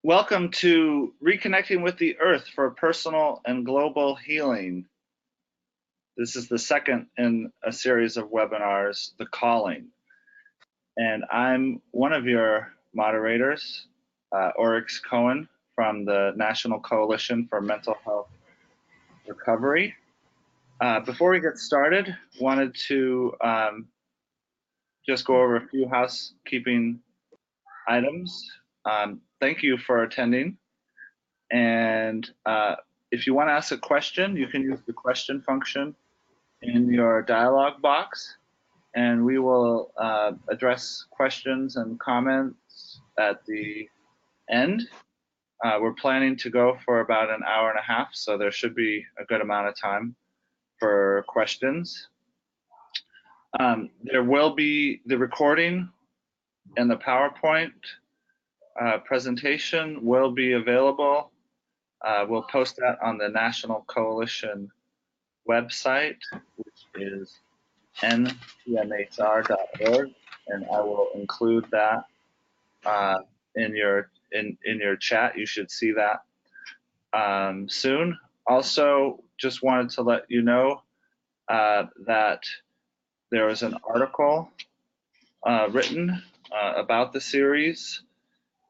Welcome to Reconnecting with the Earth for Personal and Global Healing. This is the second in a series of webinars, The Calling. And I'm one of your moderators, Oryx Cohen from the National Coalition for Mental Health Recovery. Before we get started, wanted to just go over a few housekeeping items. Thank you for attending. And if you want to ask a question, you can use the question function in your dialog box, and we will address questions and comments at the end. We're planning to go for about an hour and a half, so there should be a good amount of time for questions. There will be the recording and the PowerPoint presentation will be available. We'll post that on the National Coalition website, which is npmhr.org, and I will include that in your chat. You should see that soon. Also, just wanted to let you know that there was an article written about the series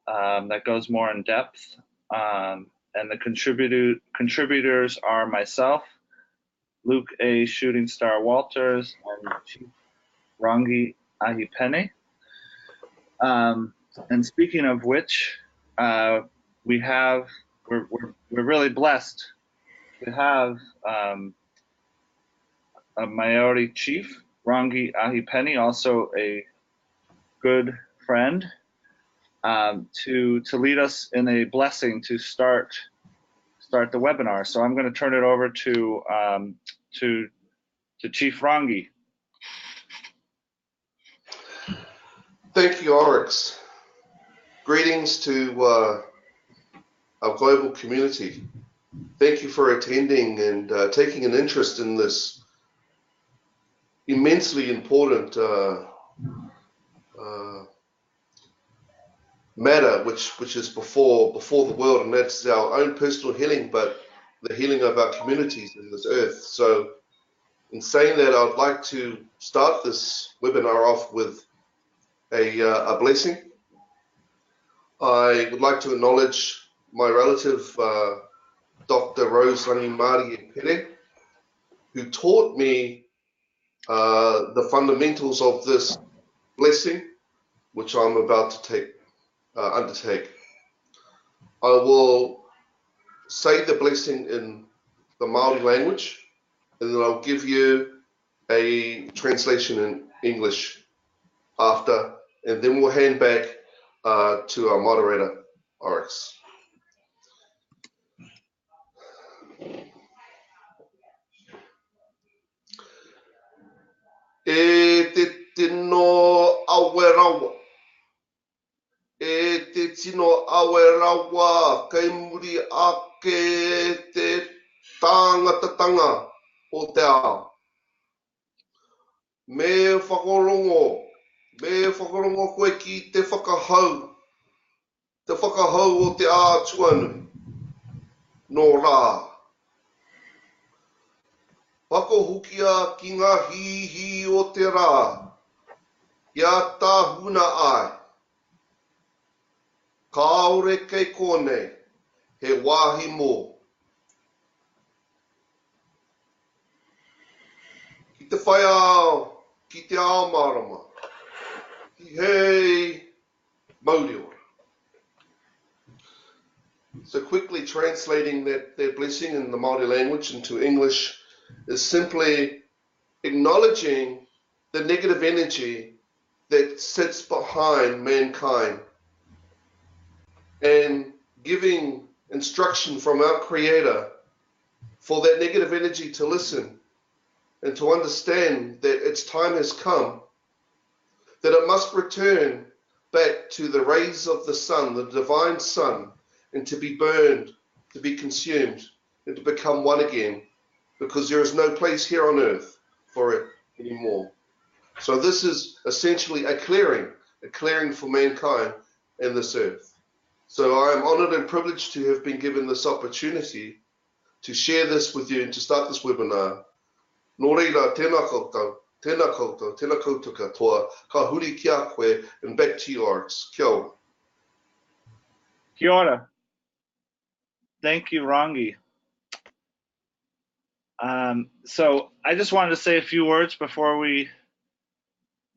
that goes more in depth. And the contributors are myself, Luke A. Shooting Star Walters, and Chief Rangi Ahipene. And speaking of which, we're really blessed to have a Maori chief, Rangi Ahipene, also a good friend, to lead us in a blessing to start the webinar. So I'm going to turn it over to Chief Rangi. Thank you, Oryx. Greetings to our global community. Thank you for attending and taking an interest in this immensely important matter, which is before the world, and that's our own personal healing, but the healing of our communities in this earth. So in saying that, I'd like to start this webinar off with a blessing. I would like to acknowledge my relative, Dr. Rose Rangi Pere, who taught me the fundamentals of this blessing, which I'm about to undertake. I will say the blessing in the Maori language, and then I'll give you a translation in English after, and then we'll hand back to our moderator, Oryx. E te tino awerawa. E te tino awerawa kei muri ake te tāngatatanga o te ao. Me whakarongo koe ki te whakahau o te ātuanu no rā. Whakahukia ki ngā hihi o te rā, ia tāhuna ai. Kāore kei kōnei, he wāhi mō. Ki te whai ao, ki te ao marama, ki hei mauri ora. So quickly translating that blessing in the Māori language into English is simply acknowledging the negative energy that sits behind mankind and giving instruction from our Creator for that negative energy to listen and to understand that its time has come, that it must return back to the rays of the sun, the divine sun, and to be burned, to be consumed, and to become one again, because there is no place here on earth for it anymore. So this is essentially a clearing for mankind and this earth. So I am honored and privileged to have been given this opportunity to share this with you and to start this webinar. Nō reira, tēnā koutou, tēnā koutou, tēnā koutou katoa, ka huri ki a koe, and back to you, Oryx. Kia ora. Kia ora. Thank you, Rangi. So I just wanted to say a few words before we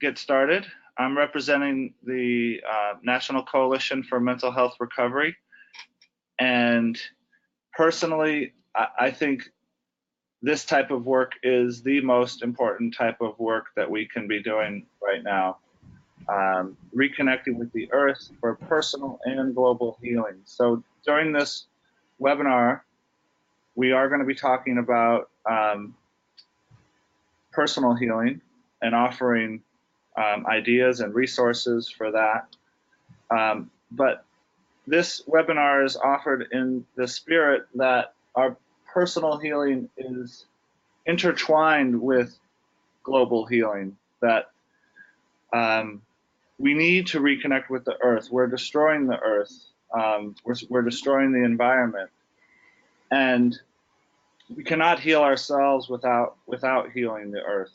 get started. I'm representing the National Coalition for Mental Health Recovery. And personally, I think this type of work is the most important type of work that we can be doing right now. Reconnecting with the earth for personal and global healing. So during this webinar, we are going to be talking about personal healing and offering ideas and resources for that. But this webinar is offered in the spirit that our personal healing is intertwined with global healing, that we need to reconnect with the earth. We're destroying the earth. We're destroying the environment. And we cannot heal ourselves without healing the earth,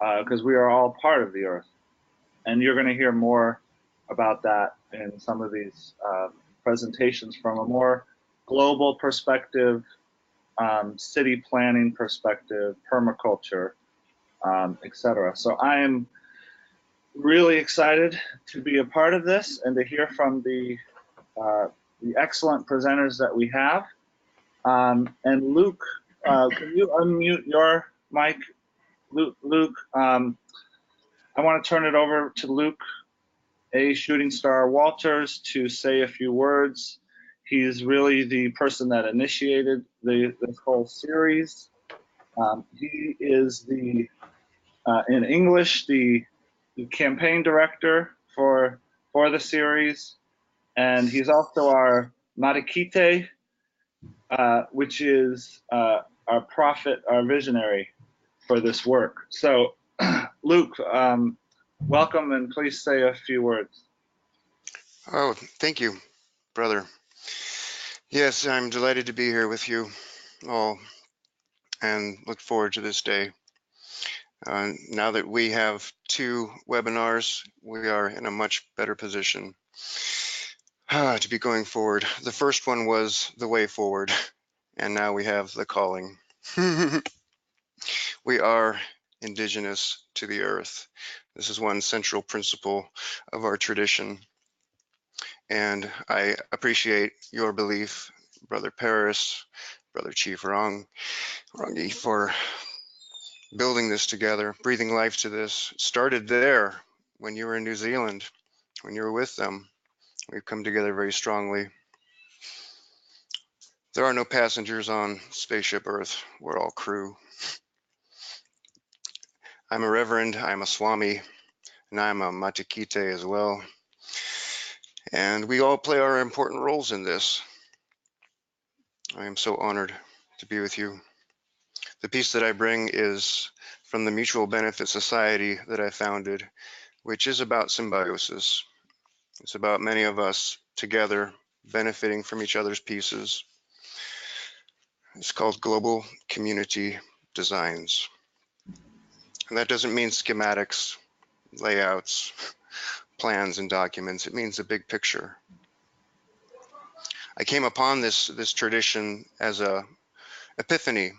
because we are all part of the earth. And you're going to hear more about that in some of these presentations from a more global perspective, city planning perspective, permaculture, etc. So I am really excited to be a part of this and to hear from the excellent presenters that we have. And Luke, can you unmute your mic? Luke, I want to turn it over to Luke, a Shooting Star Walters, to say a few words. He's really the person that initiated this whole series. He is the, in English, the campaign director for the series, and he's also our Marikite, which is our prophet, our visionary for this work. So, Luke, welcome, and please say a few words. Oh, thank you, brother. Yes, I'm delighted to be here with you all and look forward to this day. Now that we have 2 webinars, we are in a much better position to be going forward. The first one was the way forward, and now we have the calling. We are indigenous to the earth. This is one central principle of our tradition. And I appreciate your belief, Brother Paris, Brother Chief Rangi, for building this together, breathing life to this. It started there when you were in New Zealand, when you were with them. We've come together very strongly. There are no passengers on Spaceship Earth. We're all crew. I'm a reverend, I'm a swami, and I'm a matikite as well. And we all play our important roles in this. I am so honored to be with you. The piece that I bring is from the Mutual Benefit Society that I founded, which is about symbiosis. It's about many of us together benefiting from each other's pieces. It's called Global Community Designs. And that doesn't mean schematics, layouts, plans, and documents. It means the big picture. I came upon this tradition as a epiphany,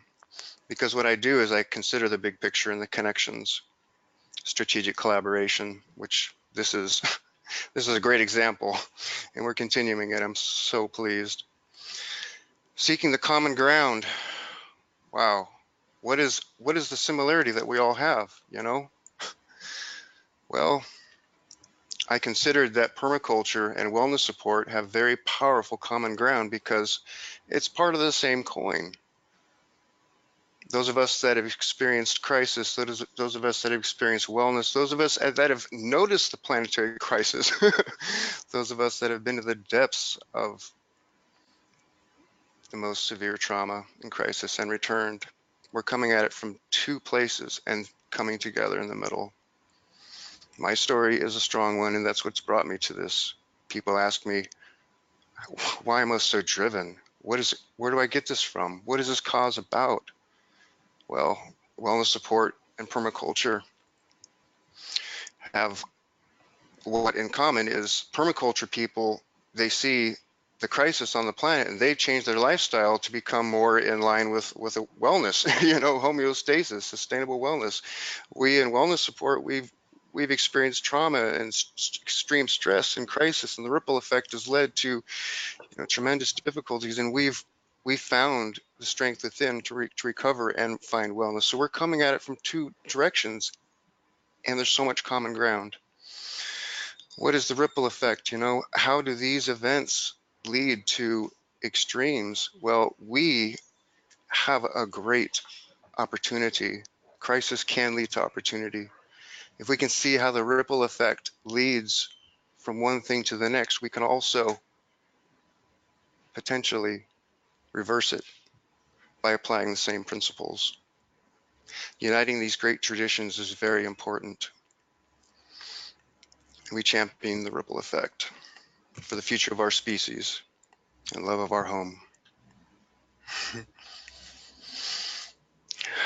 because what I do is I consider the big picture and the connections, strategic collaboration, which this is a great example, and we're continuing it. I'm so pleased. Seeking the common ground. Wow. What is the similarity that we all have, you know? Well, I considered that permaculture and wellness support have very powerful common ground because it's part of the same coin. Those of us that have experienced crisis, those of us that have experienced wellness, those of us that have noticed the planetary crisis, those of us that have been to the depths of the most severe trauma and crisis and returned, we're coming at it from 2 places and coming together in the middle. My story is a strong one, and that's what's brought me to this. People ask me, Why am I so driven? Where do I get this from? What is this cause about? Well, wellness support and permaculture have what in common is permaculture people, they see the crisis on the planet and they change their lifestyle to become more in line with a wellness, homeostasis, sustainable wellness. We in wellness support, we've experienced trauma and extreme stress and crisis, and the ripple effect has led to tremendous difficulties, and we've found the strength within to recover and find wellness. So we're coming at it from two directions, and there's so much common ground. What is the ripple effect? How do these events lead to extremes? Well, we have a great opportunity. Crisis can lead to opportunity. If we can see how the ripple effect leads from one thing to the next, we can also potentially reverse it by applying the same principles. Uniting these great traditions is very important. We champion the ripple effect for the future of our species and love of our home.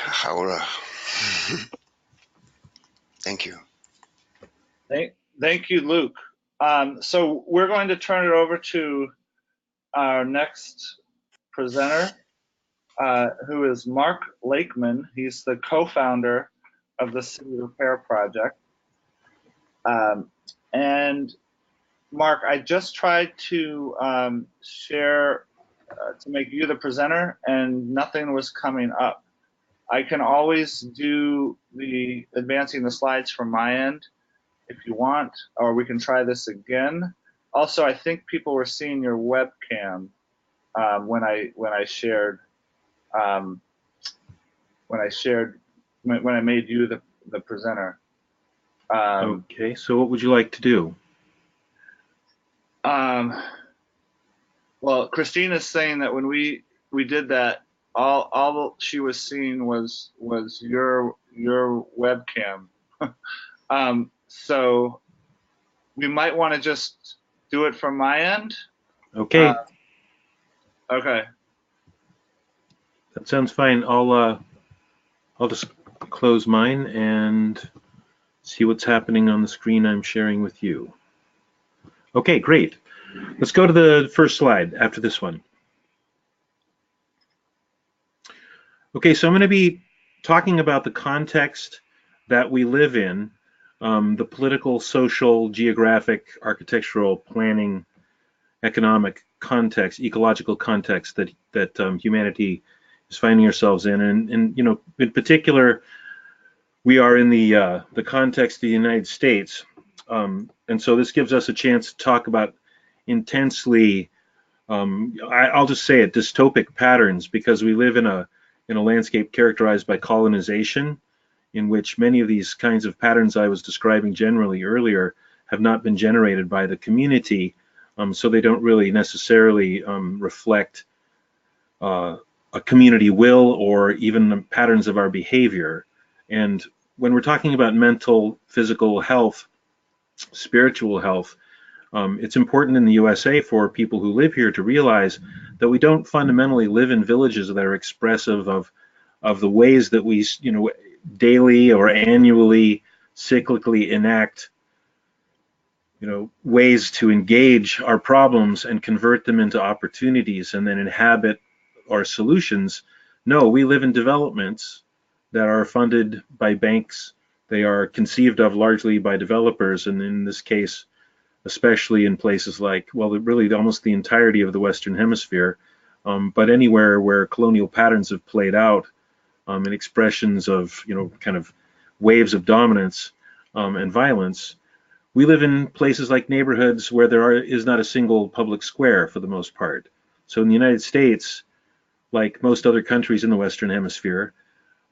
Haura. Thank you. Thank you, Luke. So we're going to turn it over to our next presenter, who is Mark Lakeman. He's the co-founder of the City Repair Project. And Mark, I just tried to share to make you the presenter, and nothing was coming up. I can always do the advancing the slides from my end if you want, or we can try this again. Also, I think people were seeing your webcam when I shared when I made you the presenter. Okay, so what would you like to do? Well, Christina's saying that when we did that, all she was seeing was your webcam. So we might want to just do it from my end. Okay. Okay. That sounds fine. I'll just close mine and see what's happening on the screen I'm sharing with you. Okay, great. Let's go to the first slide after this one. Okay, so I'm going to be talking about the context that we live in, the political, social, geographic, architectural, planning, economic context, ecological context that humanity is finding ourselves in, and in particular, we are in the context of the United States, and so this gives us a chance to talk about intensely, I'll just say it, dystopic patterns, because we live in a landscape characterized by colonization, in which many of these kinds of patterns I was describing generally earlier have not been generated by the community, so they don't really necessarily reflect a community will or even the patterns of our behavior. And when we're talking about mental, physical health, spiritual health, it's important in the USA for people who live here to realize that we don't fundamentally live in villages that are expressive of the ways that we, daily or annually, cyclically enact, ways to engage our problems and convert them into opportunities and then inhabit our solutions. No, we live in developments that are funded by banks. They are conceived of largely by developers, and in this case, especially in places like, well, really almost the entirety of the Western Hemisphere, but anywhere where colonial patterns have played out and expressions of, kind of waves of dominance and violence. We live in places like neighborhoods where there is not a single public square for the most part. So in the United States, like most other countries in the Western Hemisphere,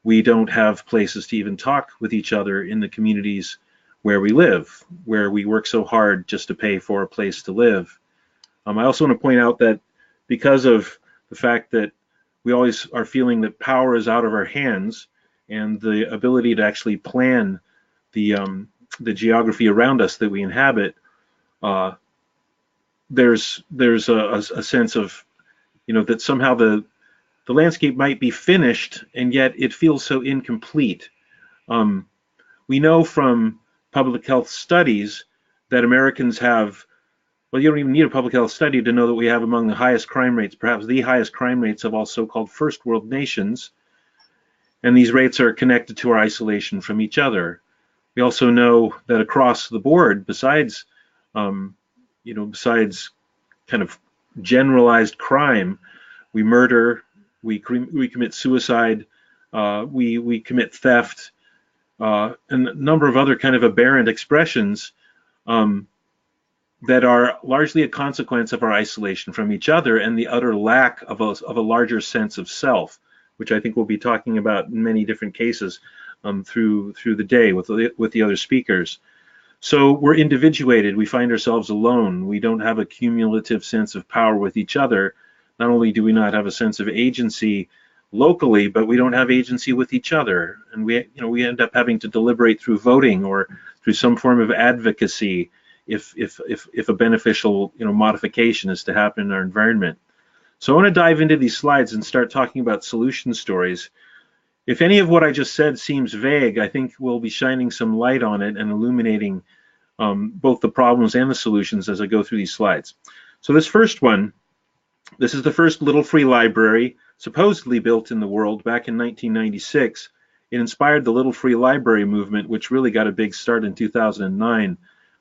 we don't have places to even talk with each other in the communities where we live, where we work so hard just to pay for a place to live. I also want to point out that because of the fact that we always are feeling that power is out of our hands and the ability to actually plan the geography around us that we inhabit, there's a sense of, that somehow the landscape might be finished, and yet it feels so incomplete. We know from public health studies that Americans have, well, you don't even need a public health study to know that we have among the highest crime rates, perhaps the highest crime rates of all so-called first world nations. And these rates are connected to our isolation from each other. We also know that across the board, besides besides kind of generalized crime, we murder, we commit suicide, we commit theft, and a number of other kind of aberrant expressions that are largely a consequence of our isolation from each other and the utter lack of a larger sense of self, which I think we'll be talking about in many different cases through the day with the other speakers. So we're individuated. We find ourselves alone. We don't have a cumulative sense of power with each other. Not only do we not have a sense of agency locally, but we don't have agency with each other. And we end up having to deliberate through voting or through some form of advocacy if a beneficial modification is to happen in our environment. So I want to dive into these slides and start talking about solution stories. If any of what I just said seems vague, I think we'll be shining some light on it and illuminating both the problems and the solutions as I go through these slides. So this first one, this is the first little free library supposedly built in the world back in 1996. It inspired the Little Free Library movement, which really got a big start in 2009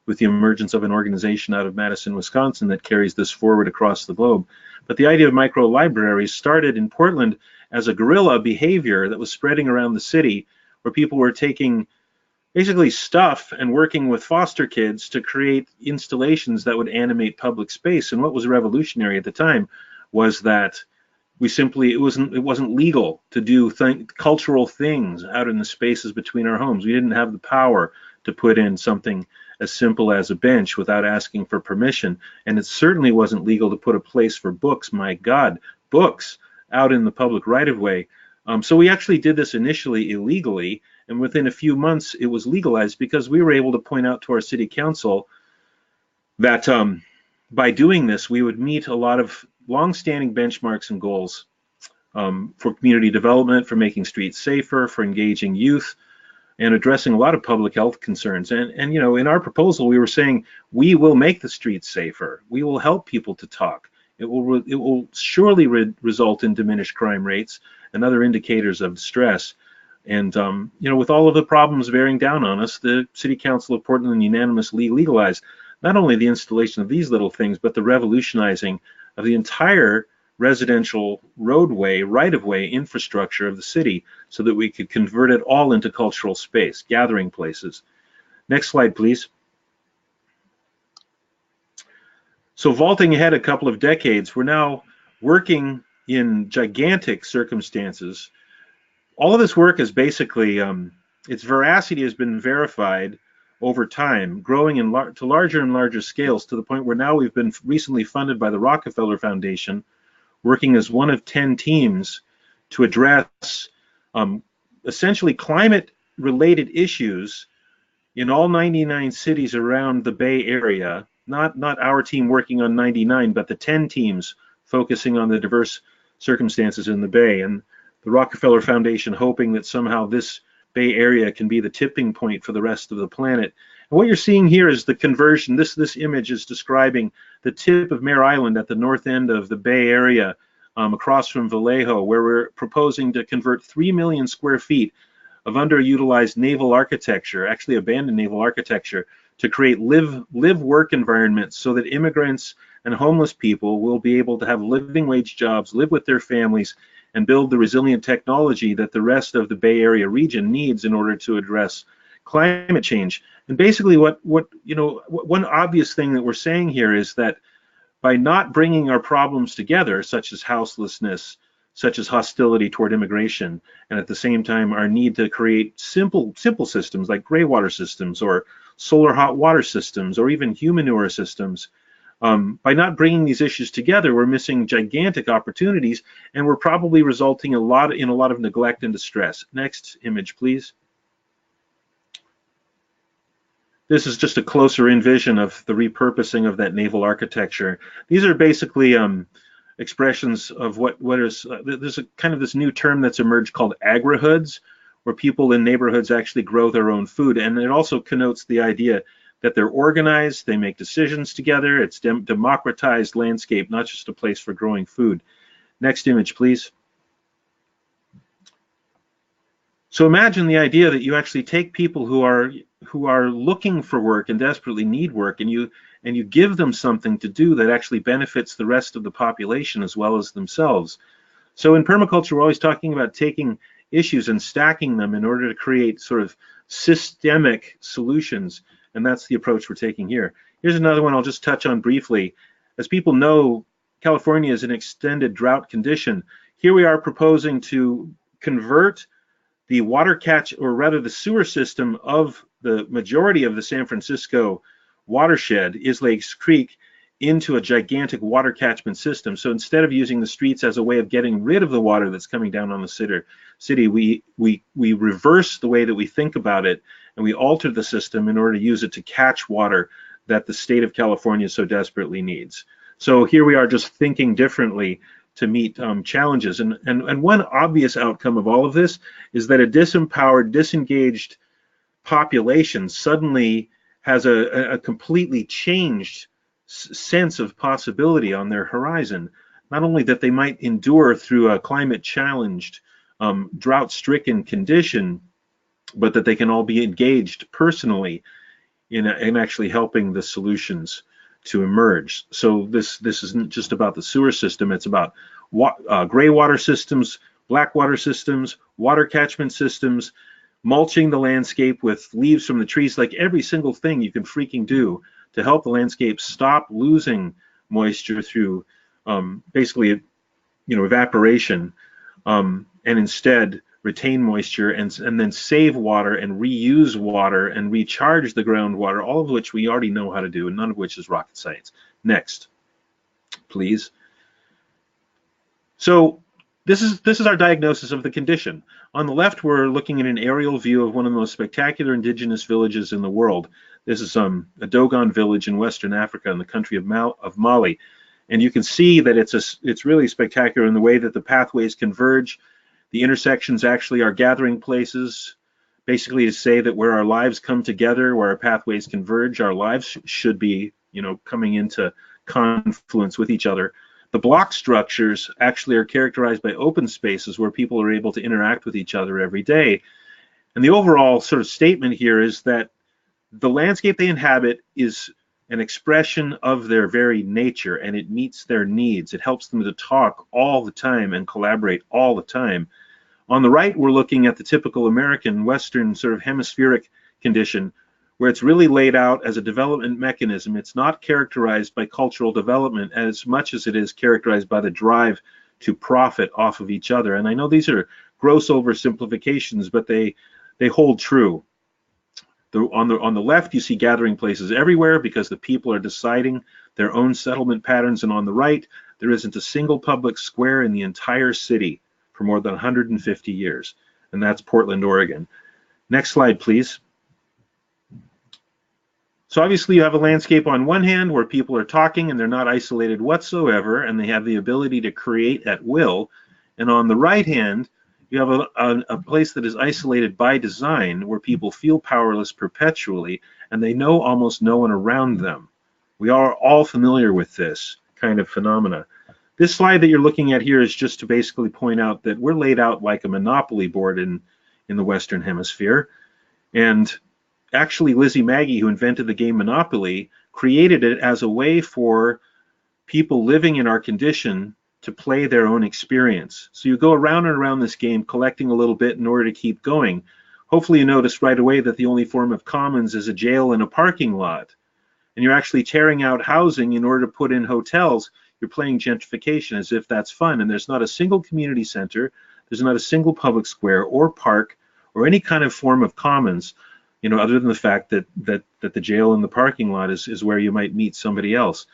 with the emergence of an organization out of Madison, Wisconsin that carries this forward across the globe. But the idea of micro libraries started in Portland as a guerrilla behavior that was spreading around the city, where people were taking basically stuff and working with foster kids to create installations that would animate public space. And what was revolutionary at the time was that it wasn't legal to do cultural things out in the spaces between our homes. We didn't have the power to put in something as simple as a bench without asking for permission. And it certainly wasn't legal to put a place for books, my God, books out in the public right-of-way. So we actually did this initially illegally, and within a few months it was legalized because we were able to point out to our city council that by doing this we would meet a lot of long-standing benchmarks and goals for community development, for making streets safer, for engaging youth, and addressing a lot of public health concerns. And in our proposal, we were saying we will make the streets safer. We will help people to talk. It will surely result in diminished crime rates and other indicators of stress. And with all of the problems bearing down on us, the City Council of Portland unanimously legalized not only the installation of these little things, but the revolutionizing of the entire residential roadway, right-of-way infrastructure of the city so that we could convert it all into cultural space, gathering places. Next slide, please. So vaulting ahead a couple of decades, we're now working in gigantic circumstances. All of this work is basically, its veracity has been verified over time, growing to larger and larger scales to the point where now we've been recently funded by the Rockefeller Foundation, working as one of 10 teams to address essentially climate-related issues in all 99 cities around the Bay Area. Not our team working on 99, but the 10 teams focusing on the diverse circumstances in the Bay. And the Rockefeller Foundation hoping that somehow this Bay Area can be the tipping point for the rest of the planet. And what you're seeing here is the conversion. This image is describing the tip of Mare Island at the north end of the Bay Area, across from Vallejo, where we're proposing to convert 3 million square feet of underutilized naval architecture, actually abandoned naval architecture, to create live-work environments so that immigrants and homeless people will be able to have living wage jobs, live with their families, and build the resilient technology that the rest of the Bay Area region needs in order to address climate change. And basically one obvious thing that we're saying here is that by not bringing our problems together, such as houselessness, such as hostility toward immigration, and at the same time our need to create simple systems like gray water systems or solar hot water systems or even humanure systems, by not bringing these issues together, we're missing gigantic opportunities, and we're probably resulting in a lot of neglect and distress. Next image, please. this is just a closer in vision of the repurposing of that naval architecture. These are basically expressions of what is, there's a kind of this new term that's emerged called agrihoods, where people in neighborhoods actually grow their own food. And it also connotes the idea that they're organized, they make decisions together, it's democratized landscape, not just a place for growing food. Next image, please. So imagine the idea that you actually take people who are looking for work and desperately need work, and you give them something to do that actually benefits the rest of the population as well as themselves. So in permaculture, we're always talking about taking issues and stacking them in order to create sort of systemic solutions, and that's the approach we're taking here. Here's another one I'll just touch on briefly. As people know, California is in extended drought condition. Here we are proposing to convert the water catch, or rather the sewer system of the majority of the San Francisco watershed, Islakes Creek, into a gigantic water catchment system. So instead of using the streets as a way of getting rid of the water that's coming down on the city, we reverse the way that we think about it, and we alter the system in order to use it to catch water that the state of California so desperately needs. So here we are just thinking differently to meet challenges. And one obvious outcome of all of this is that a disempowered, disengaged population suddenly has a completely changed sense of possibility on their horizon. Not only that they might endure through a climate-challenged, drought-stricken condition, but that they can all be engaged personally in actually helping the solutions to emerge. So this isn't just about the sewer system, it's about gray water systems, black water systems, water catchment systems, mulching the landscape with leaves from the trees, like every single thing you can freaking do to help the landscape stop losing moisture through basically, evaporation, and instead retain moisture and then save water and reuse water and recharge the groundwater, all of which we already know how to do and none of which is rocket science. Next, please. So this is our diagnosis of the condition. On the left, we're looking at an aerial view of one of the most spectacular indigenous villages in the world. This is a Dogon village in Western Africa in the country of Mali. And you can see that it's really spectacular in the way that the pathways converge. The intersections actually are gathering places, basically to say that where our lives come together, where our pathways converge, our lives should be, coming into confluence with each other. The block structures actually are characterized by open spaces where people are able to interact with each other every day. And the overall sort of statement here is that the landscape they inhabit is an expression of their very nature, and it meets their needs. It helps them to talk all the time and collaborate all the time. On the right, we're looking at the typical American Western sort of hemispheric condition, where it's really laid out as a development mechanism. It's not characterized by cultural development as much as it is characterized by the drive to profit off of each other. And I know these are gross oversimplifications, but they hold true. On the left, you see gathering places everywhere because the people are deciding their own settlement patterns, and on the right, there isn't a single public square in the entire city for more than 150 years, and that's Portland, Oregon. Next slide, please. So obviously you have a landscape on one hand where people are talking and they're not isolated whatsoever, and they have the ability to create at will, and on the right hand, you have a place that is isolated by design where people feel powerless perpetually and they know almost no one around them. We are all familiar with this kind of phenomena. This slide that you're looking at here is just to basically point out that we're laid out like a monopoly board in the Western Hemisphere. And actually Lizzie Magie, who invented the game Monopoly, created it as a way for people living in our condition to play their own experience. So you go around and around this game collecting a little bit in order to keep going. Hopefully you notice right away that the only form of commons is a jail and a parking lot. And you're actually tearing out housing in order to put in hotels. You're playing gentrification as if that's fun. And there's not a single community center, there's not a single public square or park or any kind of form of commons, other than the fact that the jail and the parking lot is where you might meet somebody else.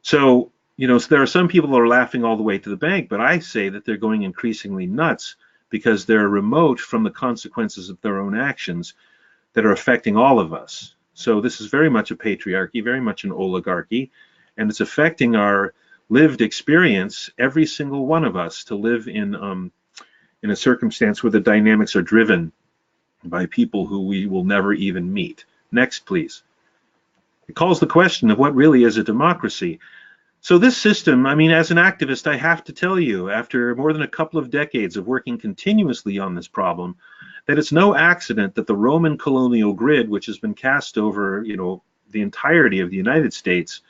So so there are some people that are laughing all the way to the bank, but I say that they're going increasingly nuts because they're remote from the consequences of their own actions that are affecting all of us. So this is very much a patriarchy, very much an oligarchy, and it's affecting our lived experience, every single one of us, to live in a circumstance where the dynamics are driven by people who we will never even meet. Next, please. It calls the question of what really is a democracy. So this system, I mean, as an activist, I have to tell you, after more than a couple of decades of working continuously on this problem, that it's no accident that the Roman colonial grid, which has been cast over, the entirety of the United States,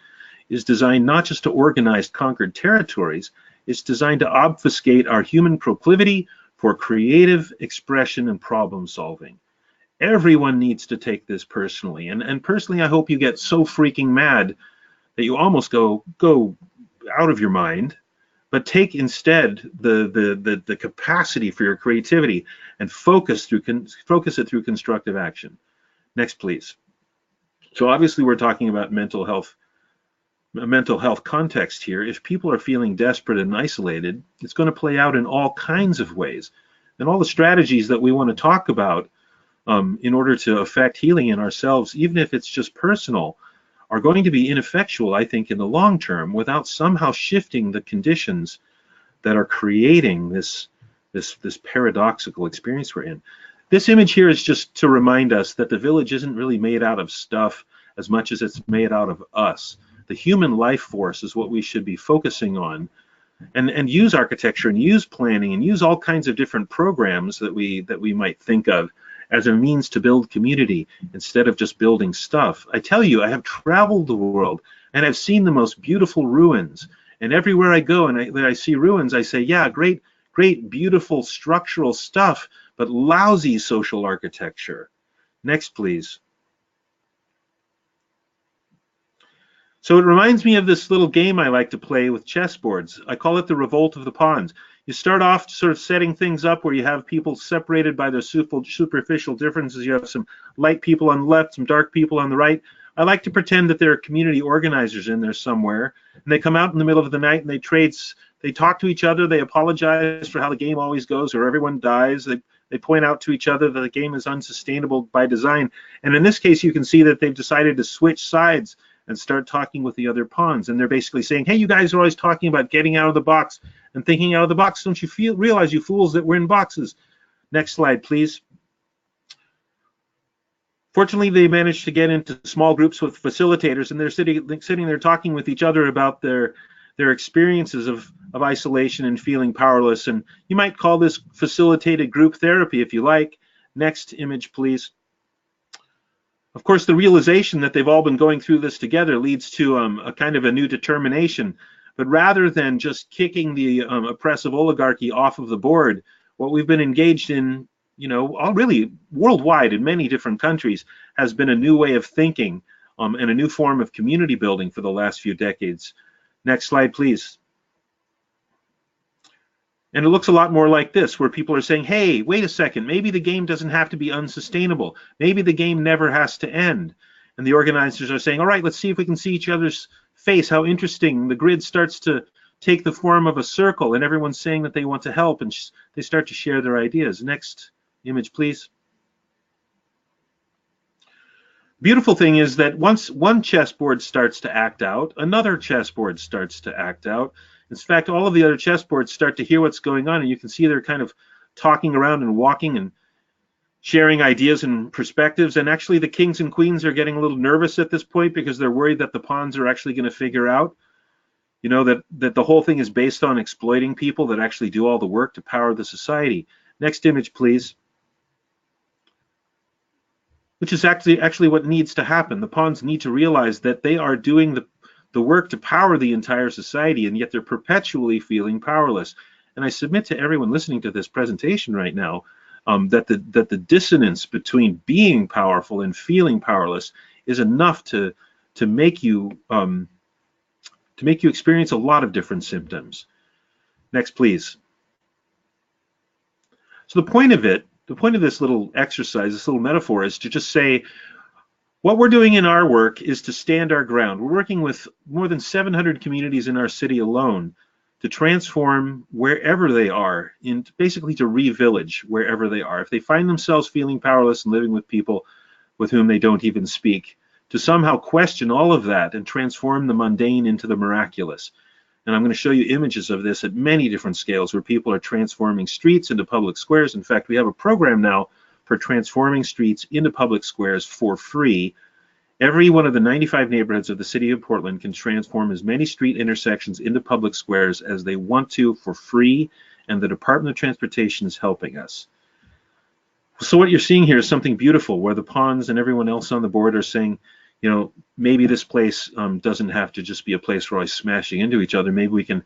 is designed not just to organize conquered territories, it's designed to obfuscate our human proclivity for creative expression and problem solving. Everyone needs to take this personally, and personally I hope you get so freaking mad that you almost go out of your mind, but take instead the capacity for your creativity and focus it through constructive action. Next, please. So obviously we're talking about a mental health context here. If people are feeling desperate and isolated, it's going to play out in all kinds of ways. And all the strategies that we want to talk about in order to affect healing in ourselves, even if it's just personal, are going to be ineffectual, I think, in the long term without somehow shifting the conditions that are creating this paradoxical experience we're in. This image here is just to remind us that the village isn't really made out of stuff as much as it's made out of us. The human life force is what we should be focusing on, and use architecture and use planning and use all kinds of different programs that we might think of as a means to build community instead of just building stuff. I tell you, I have traveled the world and I've seen the most beautiful ruins, and everywhere I go and I see ruins, I say, yeah, great, beautiful structural stuff, but lousy social architecture. Next, please. So it reminds me of this little game I like to play with chessboards. I call it the Revolt of the Pawns. You start off sort of setting things up where you have people separated by their superficial differences. You have some light people on the left, some dark people on the right. I like to pretend that there are community organizers in there somewhere, and they come out in the middle of the night and they talk to each other, they apologize for how the game always goes or everyone dies. They point out to each other that the game is unsustainable by design. And in this case, you can see that they've decided to switch sides and start talking with the other pawns. And they're basically saying, hey, you guys are always talking about getting out of the box and thinking out of the box. Don't you realize, you fools, that we're in boxes? Next slide, please. Fortunately, they managed to get into small groups with facilitators, and they're sitting there talking with each other about their experiences of isolation and feeling powerless. And you might call this facilitated group therapy if you like. Next image, please. Of course, the realization that they've all been going through this together leads to a kind of a new determination. But rather than just kicking the oppressive oligarchy off of the board, what we've been engaged in, really worldwide in many different countries, has been a new way of thinking and a new form of community building for the last few decades. Next slide, please. And it looks a lot more like this, where people are saying, hey, wait a second, maybe the game doesn't have to be unsustainable. Maybe the game never has to end. And the organizers are saying, all right, let's see if we can see each other's face. How interesting. The grid starts to take the form of a circle, and everyone's saying that they want to help, and they start to share their ideas. Next image, please. Beautiful thing is that once one chessboard starts to act out, another chessboard starts to act out. In fact, all of the other chessboards start to hear what's going on, and you can see they're kind of talking around and walking and sharing ideas and perspectives. And actually, the kings and queens are getting a little nervous at this point because they're worried that the pawns are actually going to figure out, that the whole thing is based on exploiting people that actually do all the work to power the society. Next image, please. Which is actually what needs to happen. The pawns need to realize that they are doing the work to power the entire society, and yet they're perpetually feeling powerless. And I submit to everyone listening to this presentation right now that the dissonance between being powerful and feeling powerless is enough to make you experience a lot of different symptoms. Next, please. So the point of this little exercise, this little metaphor, is to just say, what we're doing in our work is to stand our ground. We're working with more than 700 communities in our city alone to transform wherever they are, basically to re-village wherever they are. If they find themselves feeling powerless and living with people with whom they don't even speak, to somehow question all of that and transform the mundane into the miraculous. And I'm going to show you images of this at many different scales where people are transforming streets into public squares. In fact, we have a program now for transforming streets into public squares for free. Every one of the 95 neighborhoods of the city of Portland can transform as many street intersections into public squares as they want to for free, and the Department of Transportation is helping us. So what you're seeing here is something beautiful, where the Ponds and everyone else on the board are saying, you know, maybe this place doesn't have to just be a place where I smashing into each other. Maybe we can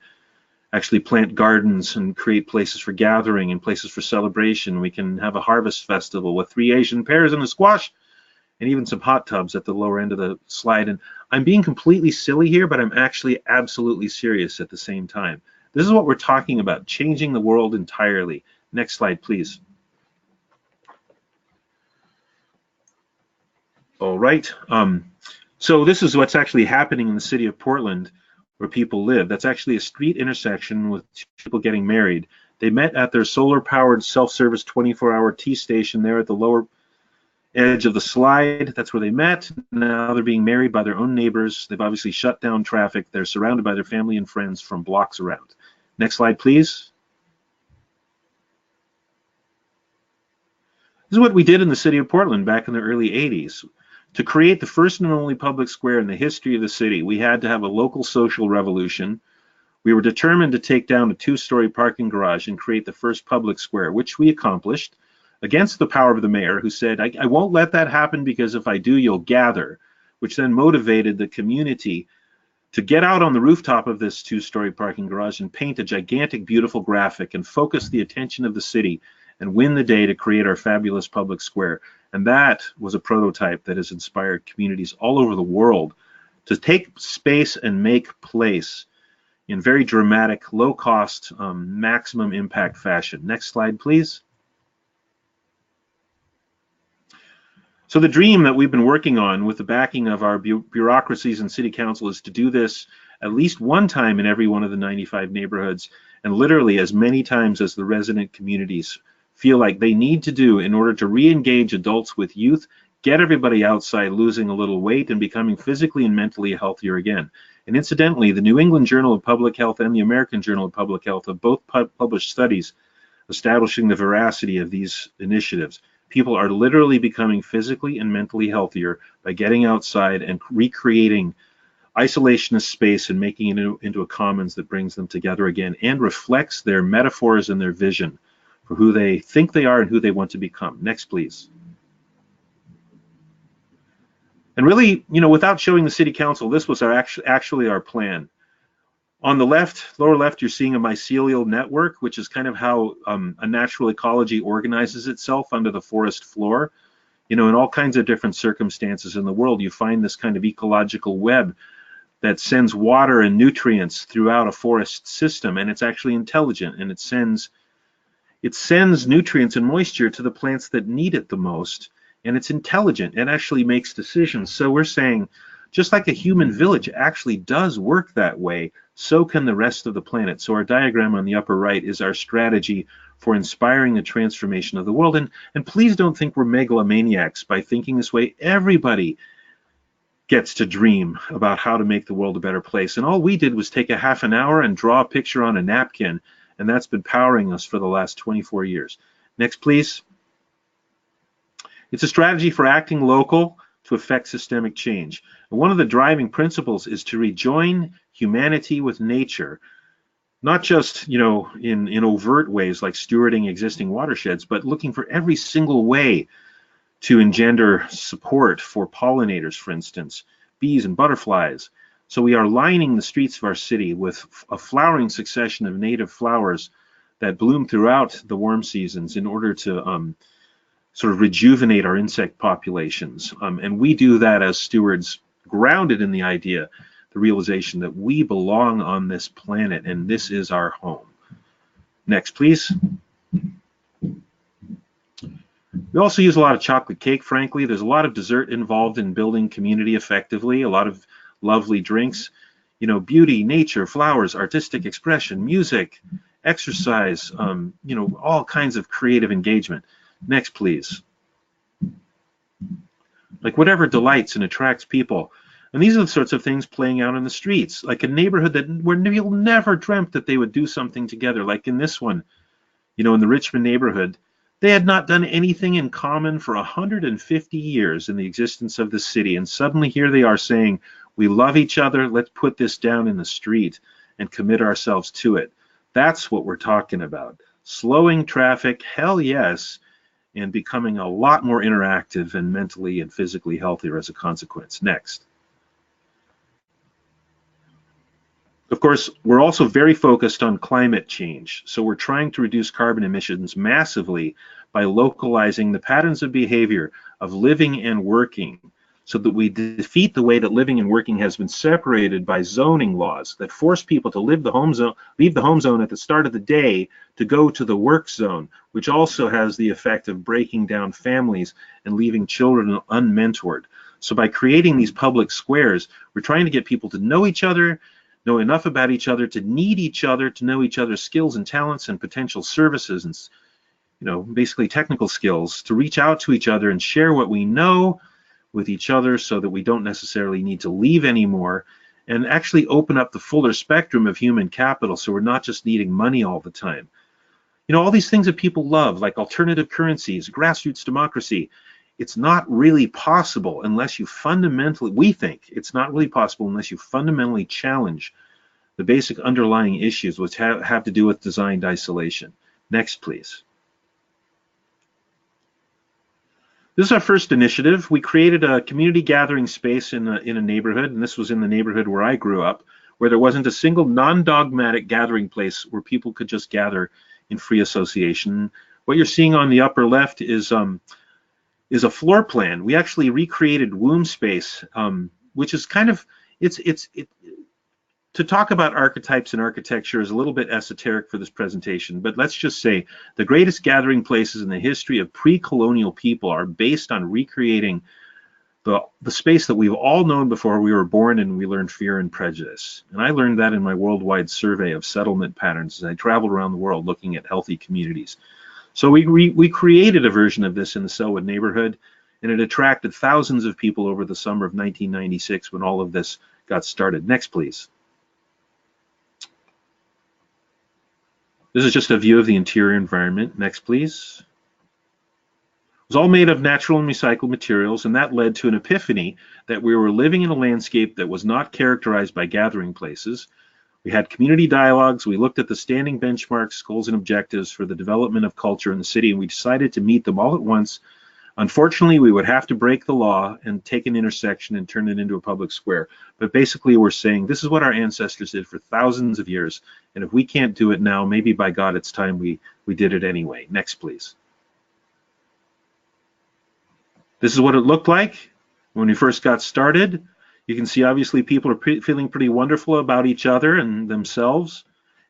actually plant gardens and create places for gathering and places for celebration. We can have a harvest festival with 3 Asian pears and a squash, and even some hot tubs at the lower end of the slide. And I'm being completely silly here, but I'm actually absolutely serious at the same time. This is what we're talking about, changing the world entirely. Next slide, please. All right. So this is what's actually happening in the city of Portland, where people live. That's actually a street intersection with 2 people getting married. They met at their solar-powered self-service 24-hour tea station there at the lower edge of the slide. That's where they met. Now they're being married by their own neighbors. They've obviously shut down traffic. They're surrounded by their family and friends from blocks around. Next slide, please. This is what we did in the city of Portland back in the early 80s. To create the first and only public square in the history of the city, we had to have a local social revolution. We were determined to take down a 2-story parking garage and create the first public square, which we accomplished against the power of the mayor, who said, I won't let that happen, because if I do, you'll gather, which then motivated the community to get out on the rooftop of this 2-story parking garage and paint a gigantic, beautiful graphic and focus the attention of the city and win the day to create our fabulous public square. And that was a prototype that has inspired communities all over the world to take space and make place in very dramatic, low-cost, maximum impact fashion. Next slide, please. So the dream that we've been working on with the backing of our bureaucracies and city council is to do this at least one time in every one of the 95 neighborhoods, and literally as many times as the resident communities feel like they need to do in order to re-engage adults with youth, get everybody outside losing a little weight and becoming physically and mentally healthier again. And incidentally, the New England Journal of Public Health and the American Journal of Public Health have both published studies establishing the veracity of these initiatives. People are literally becoming physically and mentally healthier by getting outside and recreating isolationist space and making it into a commons that brings them together again and reflects their metaphors and their vision for who they think they are and who they want to become. Next, please. And really, you know, without showing the city council, this was actually our plan. On the left, lower left, you're seeing a mycelial network, which is kind of how a natural ecology organizes itself under the forest floor. You know, in all kinds of different circumstances in the world, you find this kind of ecological web that sends water and nutrients throughout a forest system, and it's actually intelligent, and it sends nutrients and moisture to the plants that need it the most, and it's intelligent. It actually makes decisions. So we're saying, just like a human village actually does work that way, so can the rest of the planet. So our diagram on the upper right is our strategy for inspiring the transformation of the world. And please don't think we're megalomaniacs by thinking this way. Everybody gets to dream about how to make the world a better place. And all we did was take a half an hour and draw a picture on a napkin, and that's been powering us for the last 24 years. Next, please. It's a strategy for acting local to affect systemic change. And one of the driving principles is to rejoin humanity with nature, not just, you know, in overt ways like stewarding existing watersheds, but looking for every single way to engender support for pollinators, for instance, bees and butterflies. So we are lining the streets of our city with a flowering succession of native flowers that bloom throughout the warm seasons in order to sort of rejuvenate our insect populations. And we do that as stewards, grounded in the idea, the realization that we belong on this planet and this is our home. Next, please. We also use a lot of chocolate cake, frankly. There's a lot of dessert involved in building community effectively, a lot of lovely drinks. You know, beauty, nature, flowers, artistic expression, music, exercise, you know, all kinds of creative engagement. Next, please. like whatever delights and attracts people. And these are the sorts of things playing out in the streets, like a neighborhood that where you'll never dreamt that they would do something together, like in this one, you know, in the Richmond neighborhood. They had not done anything in common for 150 years in the existence of the city, and suddenly here they are saying, we love each other, let's put this down in the street and commit ourselves to it. That's what we're talking about. Slowing traffic, hell yes, and becoming a lot more interactive and mentally and physically healthier as a consequence. Next. Of course, we're also very focused on climate change. So we're trying to reduce carbon emissions massively by localizing the patterns of behavior of living and working so that we defeat the way that living and working has been separated by zoning laws that force people to leave the home zone at the start of the day to go to the work zone, which also has the effect of breaking down families and leaving children unmentored. So by creating these public squares, we're trying to get people to know each other, know enough about each other, to need each other, to know each other's skills and talents and potential services and, you know, basically technical skills, to reach out to each other and share what we know with each other so that we don't necessarily need to leave anymore, and actually open up the fuller spectrum of human capital so we're not just needing money all the time. You know, all these things that people love, like alternative currencies, grassroots democracy, it's not really possible unless you fundamentally, we think it's not really possible unless you fundamentally challenge the basic underlying issues which have to do with designed isolation. Next, please. This is our first initiative. We created a community gathering space in a neighborhood, and this was in the neighborhood where I grew up, where there wasn't a single non-dogmatic gathering place where people could just gather in free association. What you're seeing on the upper left is a floor plan. We actually recreated womb space, which is kind of, to talk about archetypes and architecture is a little bit esoteric for this presentation, but let's just say the greatest gathering places in the history of pre-colonial people are based on recreating the space that we've all known before we were born and we learned fear and prejudice. And I learned that in my worldwide survey of settlement patterns as I traveled around the world looking at healthy communities. So we created a version of this in the Selwood neighborhood, and it attracted thousands of people over the summer of 1996 when all of this got started. Next, please. This is just a view of the interior environment. Next, please. It was all made of natural and recycled materials, and that led to an epiphany that we were living in a landscape that was not characterized by gathering places. We had community dialogues. We looked at the standing benchmarks, goals, and objectives for the development of culture in the city, and we decided to meet them all at once. Unfortunately, we would have to break the law and take an intersection and turn it into a public square. But basically, we're saying this is what our ancestors did for thousands of years, and if we can't do it now, maybe by God, it's time we did it anyway. Next, please. This is what it looked like when we first got started. You can see obviously people are feeling pretty wonderful about each other and themselves.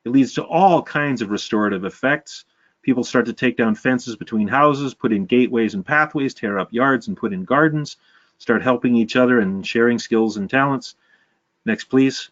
It leads to all kinds of restorative effects. People start to take down fences between houses, put in gateways and pathways, tear up yards and put in gardens, start helping each other and sharing skills and talents. Next, please.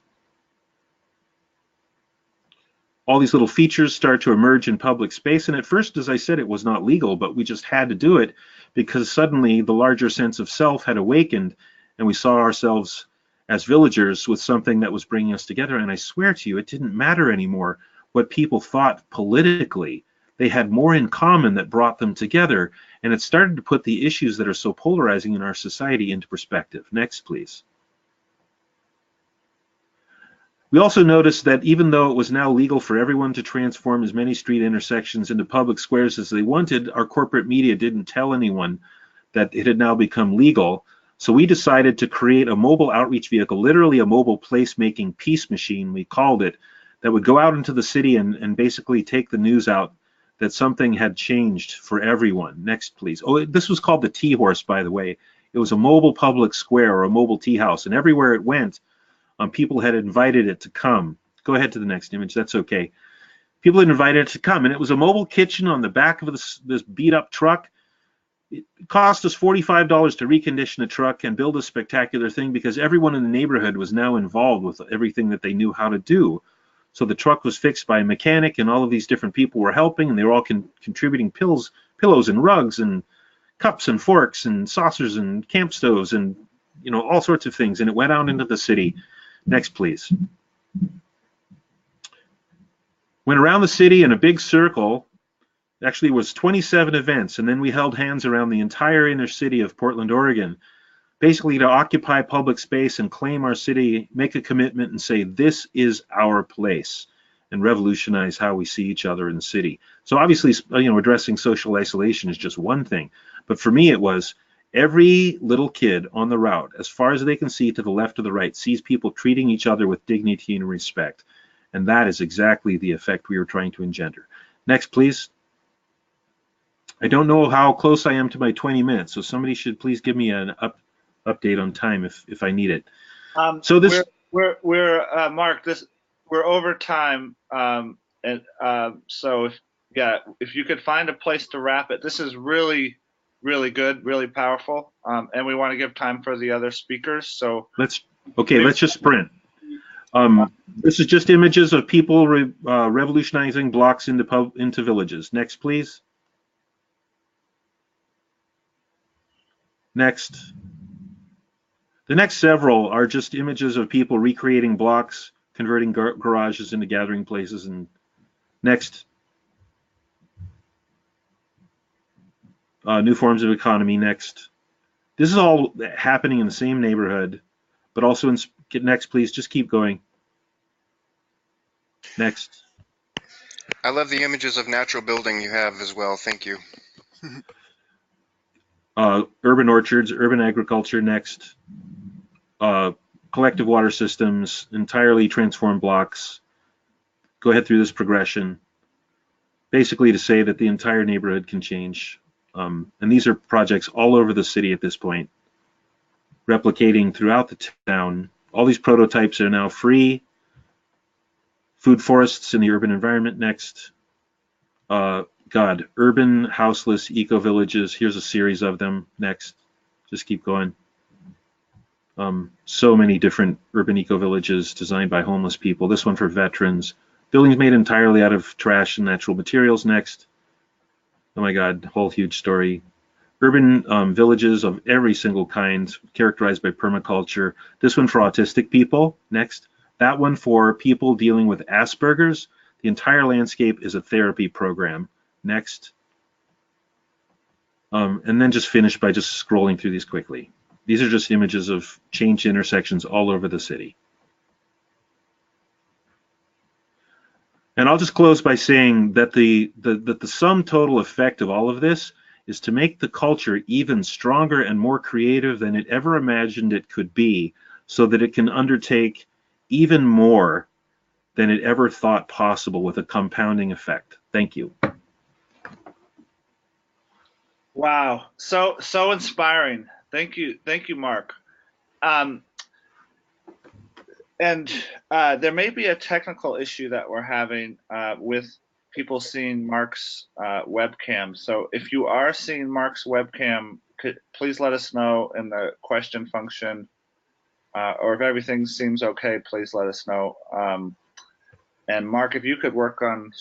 All these little features start to emerge in public space, and at first, as I said, it was not legal, but we just had to do it because suddenly the larger sense of self had awakened, and we saw ourselves as villagers with something that was bringing us together. And I swear to you, it didn't matter anymore what people thought politically. They had more in common that brought them together, and it started to put the issues that are so polarizing in our society into perspective. Next, please. We also noticed that even though it was now legal for everyone to transform as many street intersections into public squares as they wanted, our corporate media didn't tell anyone that it had now become legal. So we decided to create a mobile outreach vehicle, literally a mobile placemaking peace machine, we called it, that would go out into the city and basically take the news out that something had changed for everyone. Next, please. Oh, this was called the Tea Horse, by the way. It was a mobile public square or a mobile tea house, and everywhere it went, people had invited it to come. Go ahead to the next image, that's okay. People had invited it to come, and it was a mobile kitchen on the back of this beat-up truck. It cost us $45 to recondition a truck and build a spectacular thing because everyone in the neighborhood was now involved with everything that they knew how to do. So the truck was fixed by a mechanic, and all of these different people were helping, and they were all contributing pillows and rugs and cups and forks and saucers and camp stoves and, you know, all sorts of things. And it went out into the city. Next, please. Went around the city in a big circle. Actually, it was 27 events. And then we held hands around the entire inner city of Portland, Oregon, basically to occupy public space and claim our city, make a commitment and say, this is our place, and revolutionize how we see each other in the city. So obviously, you know, addressing social isolation is just one thing. But for me, it was every little kid on the route, as far as they can see to the left or the right, sees people treating each other with dignity and respect. And that is exactly the effect we were trying to engender. Next, please. I don't know how close I am to my 20 minutes, so somebody should please give me an update on time if I need it. So this we're Mark, we're over time, and so if you could find a place to wrap it, this is really good, really powerful, and we want to give time for the other speakers. So let's just sprint. This is just images of people revolutionizing blocks into villages. Next, please. Next. The next several are just images of people recreating blocks, converting garages into gathering places. And next. New forms of economy. Next. This is all happening in the same neighborhood, but also in next, please. Just keep going. Next. I love the images of natural building you have as well. Thank you. Urban orchards, urban agriculture. Next. Collective water systems, entirely transformed blocks. Go ahead through this progression, basically to say that the entire neighborhood can change. And these are projects all over the city at this point, replicating throughout the town. All these prototypes are now free. Food forests in the urban environment. Next. Urban houseless eco-villages. Here's a series of them. Next. Just keep going. So many different urban eco-villages designed by homeless people. This one for veterans. Buildings made entirely out of trash and natural materials. Next. Oh my God, whole huge story. Urban villages of every single kind, characterized by permaculture. This one for autistic people. Next. That one for people dealing with Asperger's. The entire landscape is a therapy program. Next. And then just finish by just scrolling through these quickly. These are just images of changed intersections all over the city. And I'll just close by saying that the sum total effect of all of this is to make the culture even stronger and more creative than it ever imagined it could be, so that it can undertake even more than it ever thought possible with a compounding effect. Thank you. Wow, so inspiring. Thank you, Mark. And there may be a technical issue that we're having with people seeing Mark's webcam. So if you are seeing Mark's webcam, please let us know in the question function, or if everything seems okay, please let us know. And Mark, if you could work on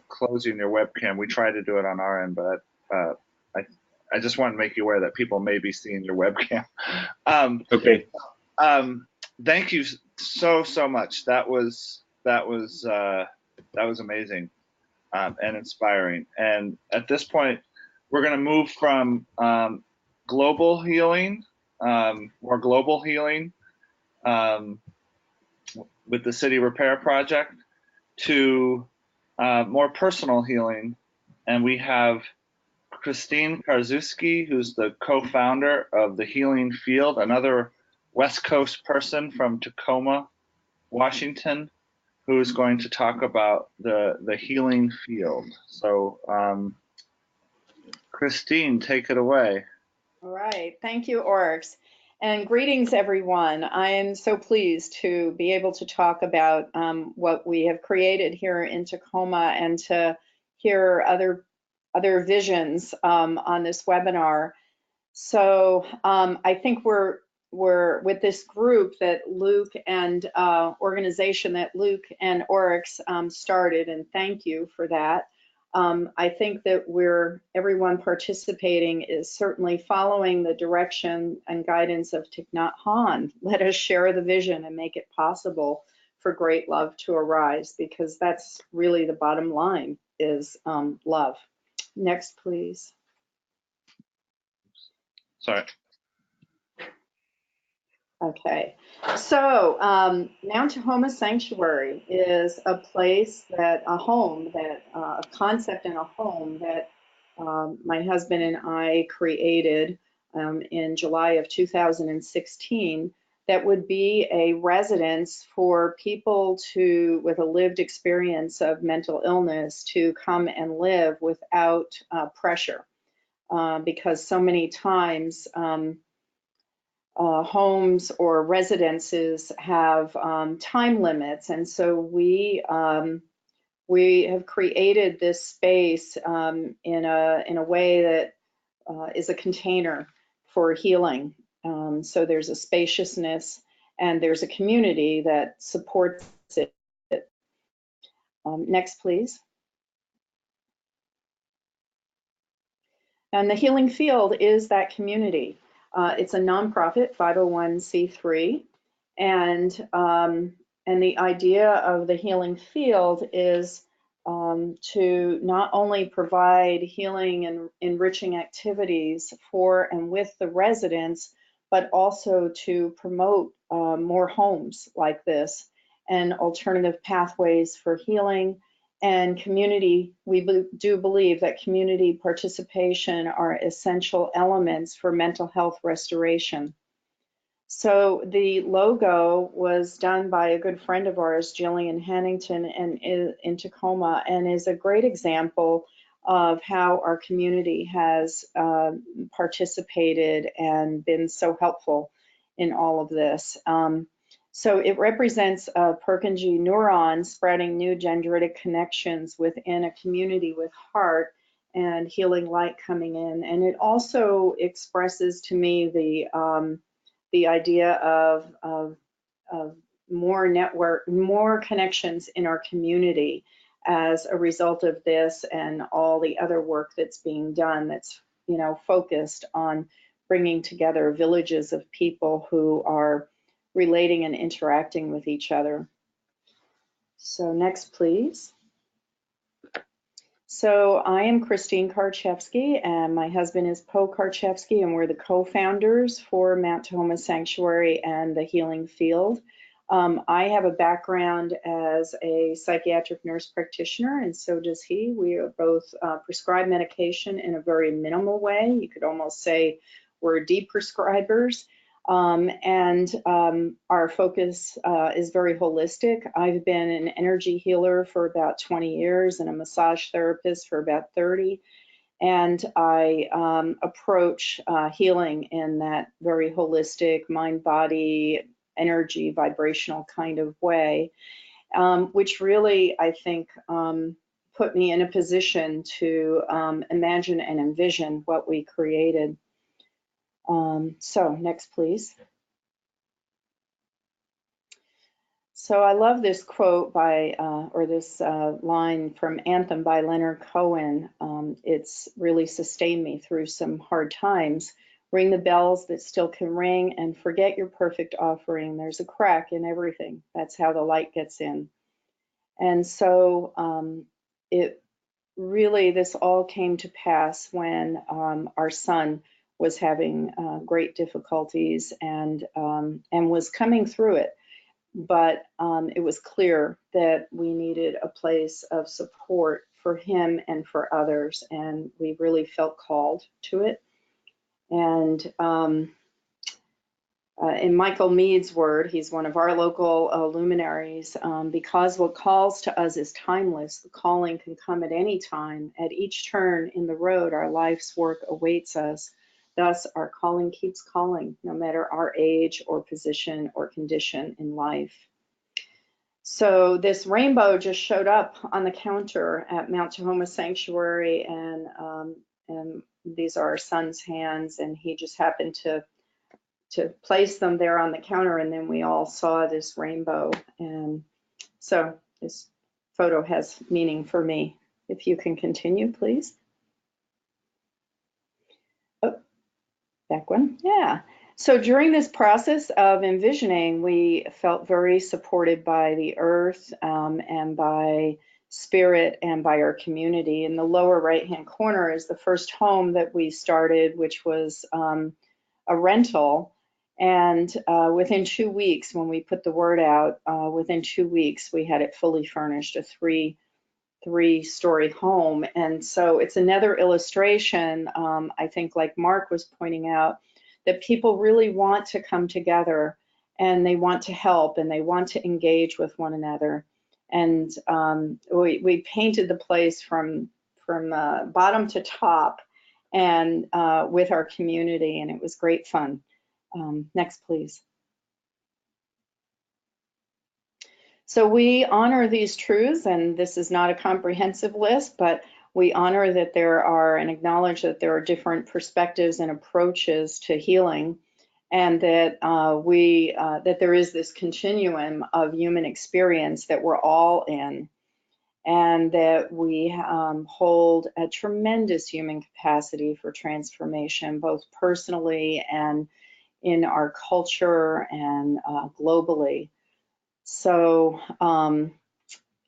closing your webcam, we try to do it on our end, but I just want to make you aware that people may be seeing your webcam. Okay. Thank you so much. That was amazing and inspiring. And at this point, we're going to move from global healing, more global healing with the City Repair Project, to more personal healing. And we have Christine Karczewski, who's the co-founder of the Healing Field, another West Coast person from Tacoma, Washington, who is going to talk about the Healing Field. So Christine, take it away. All right, thank you, Oryx. And greetings, everyone. I am so pleased to be able to talk about what we have created here in Tacoma, and to hear other visions on this webinar. So I think we're with this group that Luke and organization that Luke and Oryx started, and thank you for that. I think that everyone participating is certainly following the direction and guidance of Thich Nhat Hanh. Let us share the vision and make it possible for great love to arise, because that's really the bottom line, is love. Next, please. Sorry. Okay, so Mount Tahoma Sanctuary is a place that, a concept in a home that my husband and I created in July of 2016, that would be a residence for people with a lived experience of mental illness to come and live without pressure, because so many times homes or residences have time limits, and so we have created this space in a way that is a container for healing. So there's a spaciousness and there's a community that supports it. Next, please. And the Healing Field is that community. It's a nonprofit 501c3, and the idea of the Healing Field is to not only provide healing and enriching activities for and with the residents, but also to promote more homes like this and alternative pathways for healing and community. We do believe that community participation are essential elements for mental health restoration. So the logo was done by a good friend of ours, Jillian Hannington, and in Tacoma, and is a great example of how our community has participated and been so helpful in all of this. So it represents a Purkinje neuron spreading new dendritic connections within a community with heart and healing light coming in. And it also expresses to me the idea of more network, more connections in our community as a result of this and all the other work that's being done that's, focused on bringing together villages of people who are relating and interacting with each other. So next, please. So I am Christine Karczewski, and my husband is Po Karczewski, and we're the co-founders for Mount Tahoma Sanctuary and the Healing Field. I have a background as a psychiatric nurse practitioner, and so does he. We are both prescribed medication in a very minimal way. You could almost say we're deprescribers. Our focus is very holistic. I've been an energy healer for about 20 years and a massage therapist for about 30. And I approach healing in that very holistic mind, body, energy, vibrational kind of way, which really, I think, put me in a position to imagine and envision what we created. So next, please. So I love this quote this line from Anthem by Leonard Cohen. It's really sustained me through some hard times. Ring the bells that still can ring and forget your perfect offering. There's a crack in everything. That's how the light gets in. And so this all came to pass when our son was having great difficulties and was coming through it. But it was clear that we needed a place of support for him and for others, and we really felt called to it. And in Michael Mead's word, he's one of our local luminaries, because what calls to us is timeless. The calling can come at any time. At each turn in the road, our life's work awaits us. Thus, our calling keeps calling, no matter our age or position or condition in life. So this rainbow just showed up on the counter at Mount Tahoma Sanctuary, and these are our son's hands, and he just happened to place them there on the counter, and then we all saw this rainbow. And so this photo has meaning for me. If you can continue, please. Oh, back one. Yeah. So during this process of envisioning, we felt very supported by the earth and by spirit and by our community. In the lower right-hand corner is the first home that we started, which was a rental. And within 2 weeks, when we put the word out, within 2 weeks, we had it fully furnished, a three-story home. And so it's another illustration, I think, like Mark was pointing out, that people really want to come together and they want to help and they want to engage with one another. And we painted the place from bottom to top and with our community, and it was great fun. Next, please. So we honor these truths, and this is not a comprehensive list, but we honor that there are and acknowledge that there are different perspectives and approaches to healing, and that that there is this continuum of human experience that we're all in, and that we hold a tremendous human capacity for transformation, both personally and in our culture and globally. So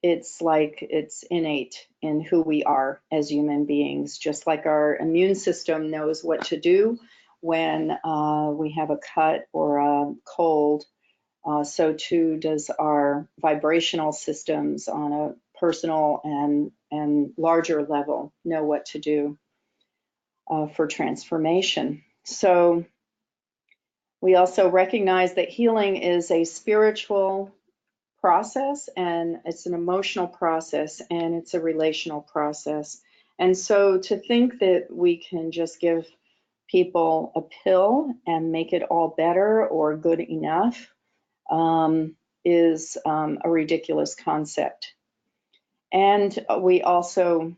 it's like it's innate in who we are as human beings, just like our immune system knows what to do when we have a cut or a cold, so too does our vibrational systems on a personal and larger level know what to do for transformation. So we also recognize that healing is a spiritual process, and it's an emotional process, and it's a relational process. And so to think that we can just give people a pill and make it all better or good enough is a ridiculous concept. And we also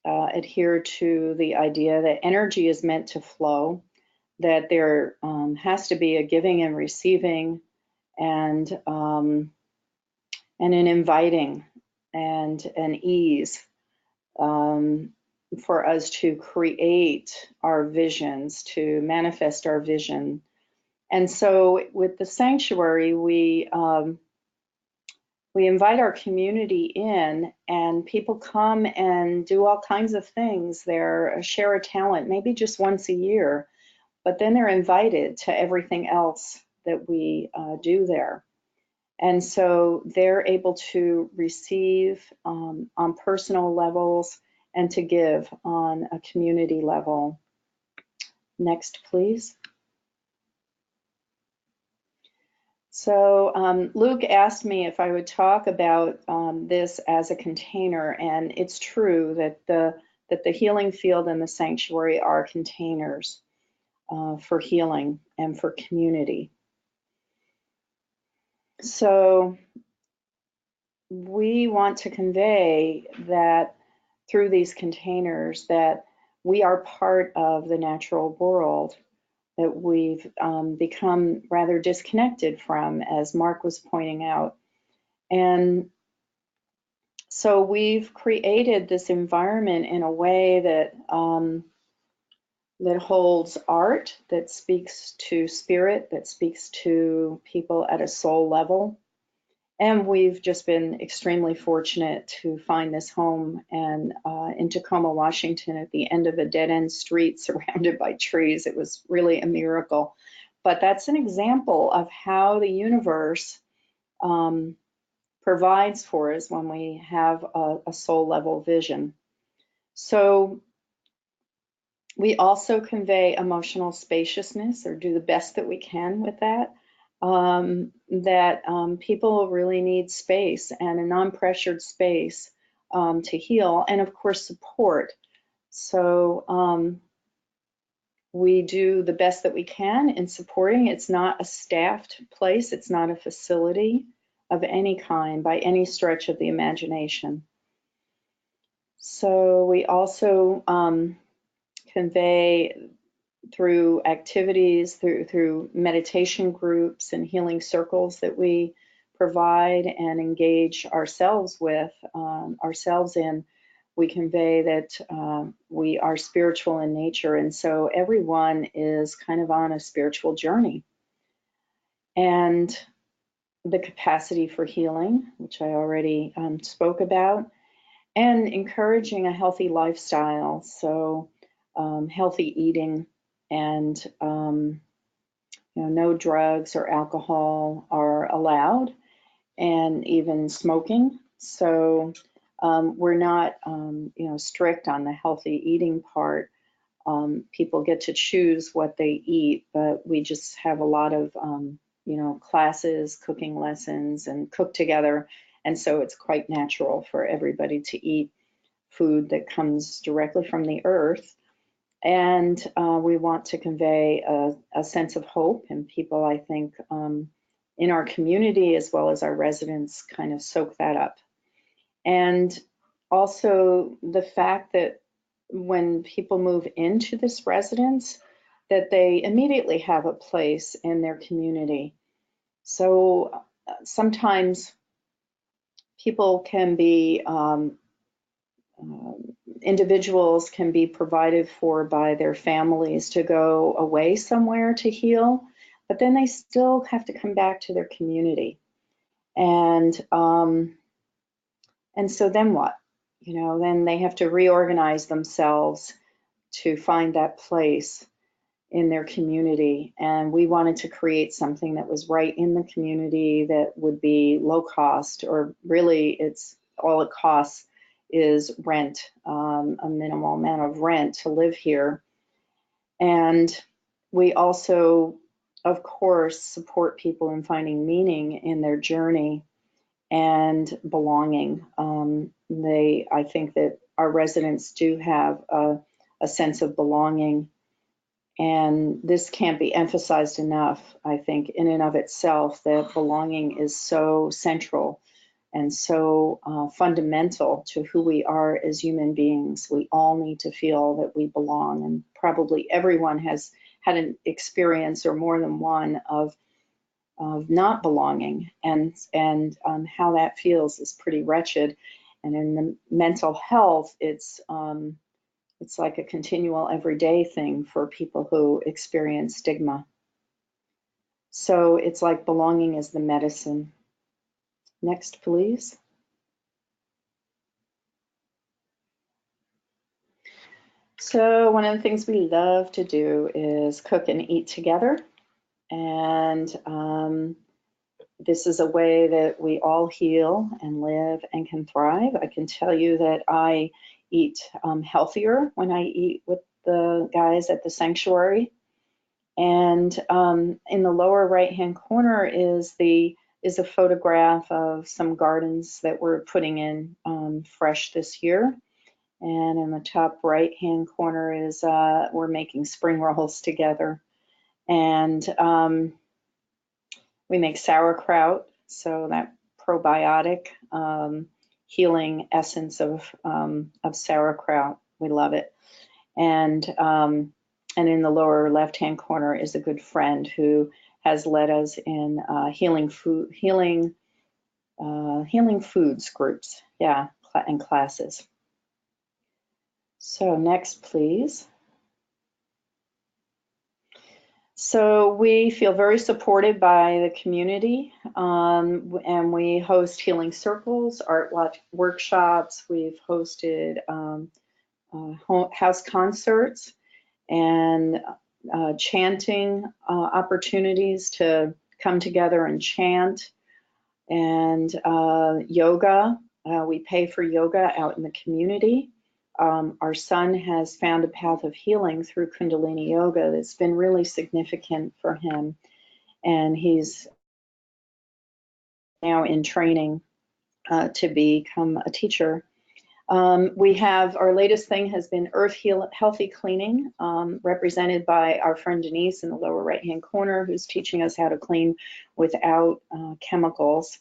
adhere to the idea that energy is meant to flow, that there has to be a giving and receiving, and an inviting and an ease for us to create our visions, to manifest our vision. And so with the sanctuary, we invite our community in, and people come and do all kinds of things. They share a talent, maybe just once a year, but then they're invited to everything else that we do there. And so they're able to receive on personal levels and to give on a community level. Next, please. So Luke asked me if I would talk about this as a container, and it's true that the healing field and the sanctuary are containers for healing and for community. So we want to convey that through these containers that we are part of the natural world, that we've become rather disconnected from, as Mark was pointing out. And so we've created this environment in a way that that holds art, that speaks to spirit, that speaks to people at a soul level. And we've just been extremely fortunate to find this home and in Tacoma, Washington, at the end of a dead-end street surrounded by trees. It was really a miracle. But that's an example of how the universe provides for us when we have a soul level vision. So we also convey emotional spaciousness, or do the best that we can with that. People really need space, and a non-pressured space to heal, and of course support. So we do the best that we can in supporting. It's not a staffed place, it's not a facility of any kind by any stretch of the imagination. So we also convey through activities, through meditation groups and healing circles that we provide and engage ourselves with, ourselves in. we convey that we are spiritual in nature, and so everyone is kind of on a spiritual journey. And the capacity for healing, which I already spoke about, and encouraging a healthy lifestyle, so healthy eating, and no drugs or alcohol are allowed, and even smoking. So we're not strict on the healthy eating part. People get to choose what they eat, but we just have a lot of classes, cooking lessons, and cook together. And so it's quite natural for everybody to eat food that comes directly from the earth. And we want to convey a sense of hope, and people, I think, in our community as well as our residents kind of soak that up. And also the fact that when people move into this residence, that they immediately have a place in their community. So sometimes people can be, individuals can be provided for by their families to go away somewhere to heal, but then they still have to come back to their community. And so then what? Then they have to reorganize themselves to find that place in their community. And we wanted to create something that was right in the community, that would be low cost, or really it's all it costs is rent, a minimal amount of rent to live here. And we also, of course, support people in finding meaning in their journey and belonging. I think that our residents do have a sense of belonging, and this can't be emphasized enough, I think, in and of itself, that belonging is so central and so fundamental to who we are as human beings. We all need to feel that we belong, and probably everyone has had an experience, or more than one, of not belonging, and how that feels is pretty wretched. And in the mental health, it's like a continual everyday thing for people who experience stigma. So it's like belonging is the medicine. Next, please. So one of the things we love to do is cook and eat together. And this is a way that we all heal and live and can thrive. I can tell you that I eat healthier when I eat with the guys at the sanctuary. And in the lower right-hand corner is a photograph of some gardens that we're putting in fresh this year. And in the top right-hand corner is we're making spring rolls together. And we make sauerkraut, so that probiotic healing essence of sauerkraut. We love it. And in the lower left-hand corner is a good friend who has led us in healing foods groups, yeah, and classes. So next, please. So we feel very supported by the community, and we host healing circles, art workshops. We've hosted house concerts and chanting opportunities to come together and chant, and yoga. We pay for yoga out in the community. Our son has found a path of healing through Kundalini Yoga that's been really significant for him, and he's now in training to become a teacher. We have, our latest thing has been Healthy Cleaning, represented by our friend Denise in the lower right-hand corner, who's teaching us how to clean without chemicals,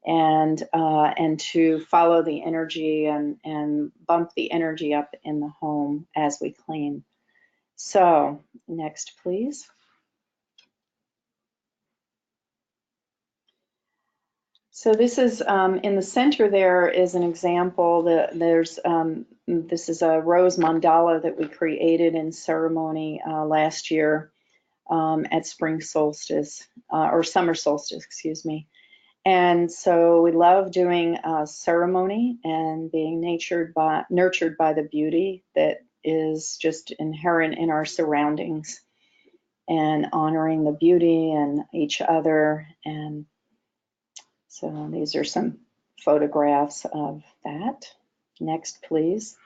and to follow the energy and bump the energy up in the home as we clean. So next, please. So this is in the center. There is an example that this is a rose mandala that we created in ceremony last year at spring solstice or summer solstice, excuse me. And so we love doing ceremony and being nurtured by the beauty that is just inherent in our surroundings, and honoring the beauty and each other. And so these are some photographs of that. Next, please.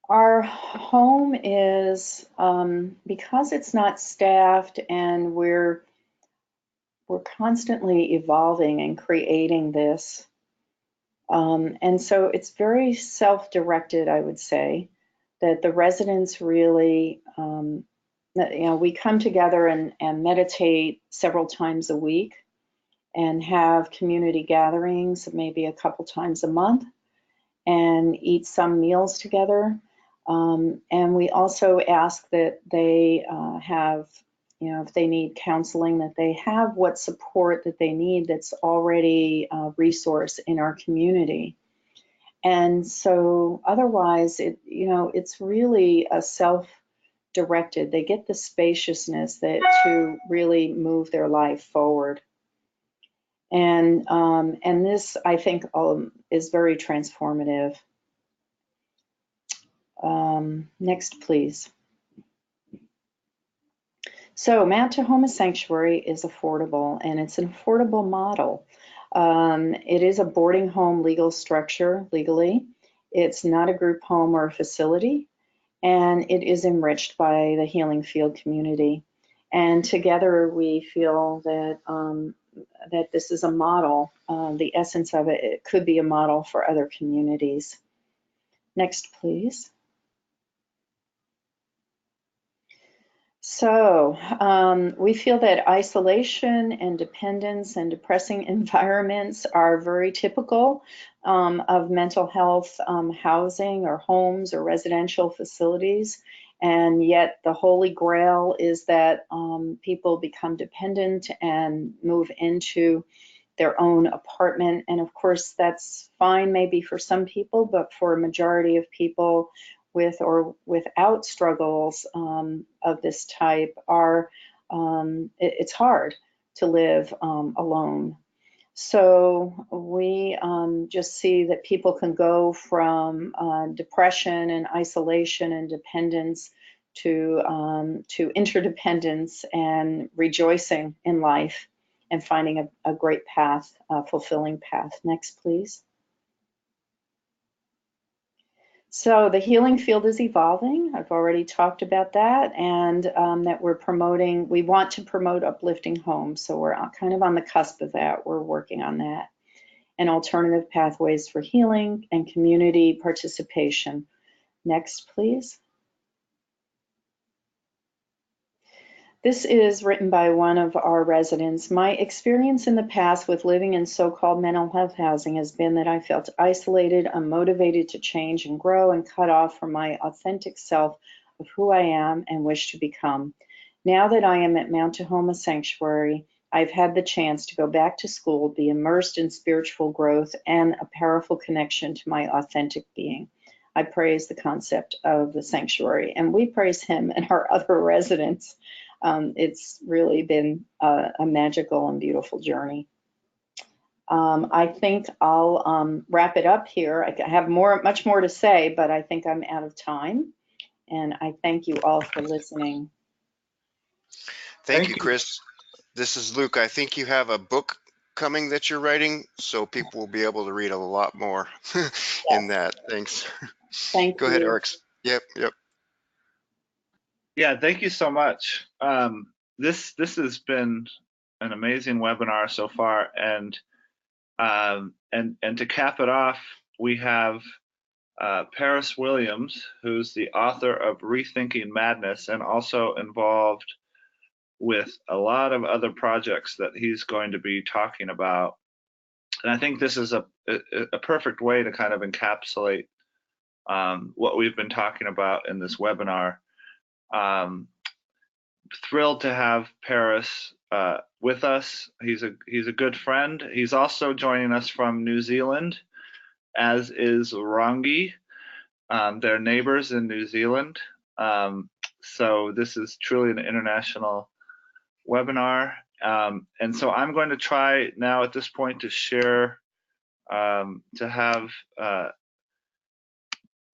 Our home is, because it's not staffed and we're constantly evolving and creating this. And so it's very self-directed, I would say, that the residents really, we come together and meditate several times a week and have community gatherings, maybe a couple times a month, and eat some meals together. And we also ask that they have, if they need counseling, that they have what support that they need that's already a resource in our community. And so otherwise, it's really a self-directed. They get the spaciousness to really move their life forward. And this, I think, is very transformative. Next, please. So Mount Tahoma Sanctuary is affordable, and it's an affordable model. It is a boarding home legal structure legally. It's not a group home or a facility, and it is enriched by the healing field community. And together we feel that that this is a model. The essence of it could be a model for other communities. Next, please. So we feel that isolation and dependence and depressing environments are very typical of mental health housing or homes or residential facilities. And yet the holy grail is that people become dependent and move into their own apartment. And of course, that's fine maybe for some people, but for a majority of people with or without struggles of this type, it's hard to live alone. So we just see that people can go from depression and isolation and dependence to interdependence and rejoicing in life and finding a great path, a fulfilling path. Next, please. So the healing field is evolving. I've already talked about that, and that we want to promote uplifting homes. So we're kind of on the cusp of that. We're working on that. And alternative pathways for healing and community participation. Next, please. This is written by one of our residents. My experience in the past with living in so-called mental health housing has been that I felt isolated, unmotivated to change and grow, and cut off from my authentic self of who I am and wish to become. Now that I am at Mount Tahoma Sanctuary, I've had the chance to go back to school, be immersed in spiritual growth and a powerful connection to my authentic being. I praise the concept of the sanctuary, and we praise him and our other residents. It's really been a magical and beautiful journey. I think I'll wrap it up here. I have much more to say, but I think I'm out of time. And I thank you all for listening. Thank you, Chris. This is Luke. I think you have a book coming that you're writing, so people will be able to read a lot more in that. Thanks. Thank you. Go ahead, Oryx. Yep. Yeah, thank you so much. This has been an amazing webinar so far, and to cap it off, we have Paris Williams, who's the author of Rethinking Madness and also involved with a lot of other projects that he's going to be talking about. And I think this is a perfect way to kind of encapsulate what we've been talking about in this webinar. Thrilled to have Paris with us. He's a good friend. He's also joining us from New Zealand, as is Rangi. They're neighbors in New Zealand. So this is truly an international webinar. And so I'm going to try now at this point to share, to have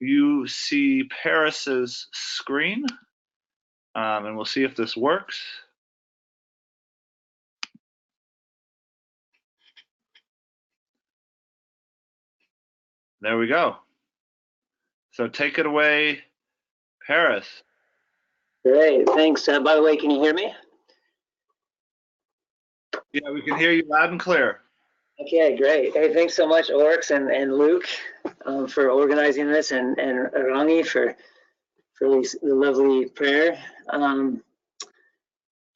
you see Paris's screen, and we'll see if this works. There we go. So take it away, Paris. Great, thanks. By the way, can you hear me? Yeah, we can hear you loud and clear. Okay, great. Hey, thanks so much, Oryx and Luke, for organizing this, and Rangi for the lovely prayer.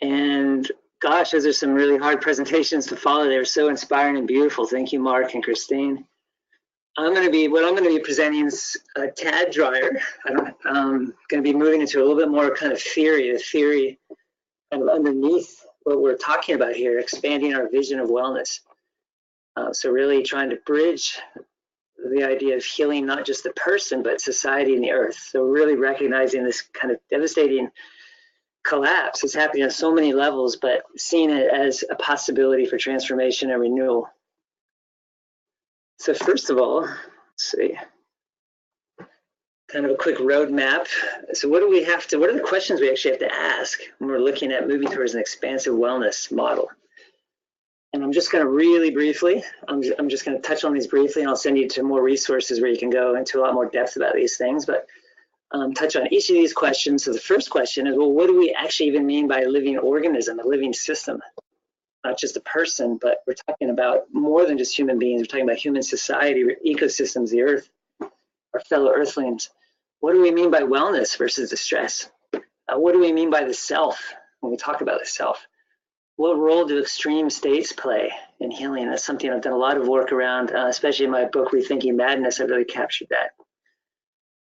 And gosh, those are some really hard presentations to follow. They were so inspiring and beautiful. Thank you, Mark and Christine. What I'm going to be presenting is a tad drier. I'm going to be moving into a little bit more kind of theory, the theory kind of underneath what we're talking about here, expanding our vision of wellness. So really trying to bridge the idea of healing not just the person, but society and the earth. So really recognizing this kind of devastating collapse is happening on so many levels, but seeing it as a possibility for transformation and renewal. So first of all, let's see, kind of a quick roadmap. So what are the questions we actually have to ask when we're looking at moving towards an expansive wellness model? And I'm just going to really briefly, I'm just going to touch on these briefly, and I'll send you to more resources where you can go into a lot more depth about these things, but touch on each of these questions. So the first question is, well, what do we actually even mean by a living organism, a living system? Not just a person, but we're talking about more than just human beings. We're talking about human society, ecosystems, the earth, our fellow earthlings. What do we mean by wellness versus distress? What do we mean by the self when we talk about the self? What role do extreme states play in healing? That's something I've done a lot of work around, especially in my book, Rethinking Madness. I've really captured that.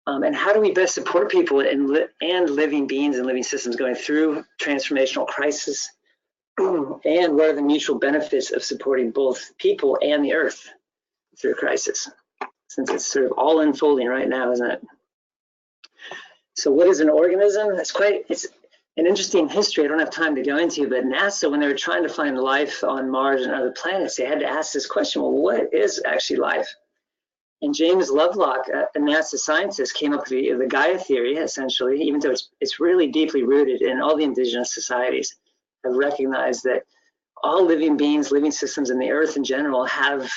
And how do we best support people and living beings and living systems going through transformational crisis? And what are the mutual benefits of supporting both people and the earth through crisis? Since it's sort of all unfolding right now, isn't it? So what is an organism? It's an interesting history I don't have time to go into, but NASA, when they were trying to find life on Mars and other planets, they had to ask this question, well, what is actually life? And James Lovelock, a NASA scientist, came up with the Gaia theory, essentially, even though it's really deeply rooted in all the indigenous societies, have recognized that all living beings, living systems, and the earth in general have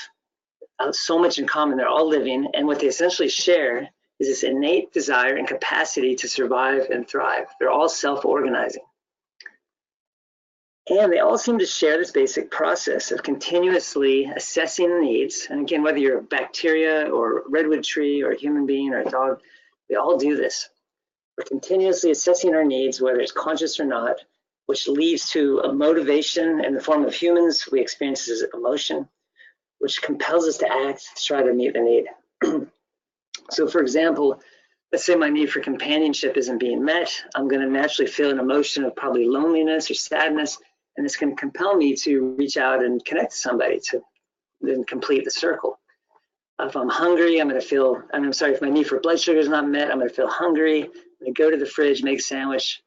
so much in common. They're all living, and what they essentially share is this innate desire and capacity to survive and thrive. They're all self-organizing. And they all seem to share this basic process of continuously assessing the needs. And again, whether you're a bacteria or a redwood tree or a human being or a dog, we all do this. We're continuously assessing our needs, whether it's conscious or not, which leads to a motivation in the form of humans we experience as emotion, which compels us to act to try to meet the need. So for example, let's say my need for companionship isn't being met. I'm going to naturally feel an emotion of probably loneliness or sadness, and it's going to compel me to reach out and connect to somebody to then complete the circle. If I'm hungry, if my need for blood sugar is not met, I'm going to feel hungry. I'm going to go to the fridge, make a sandwich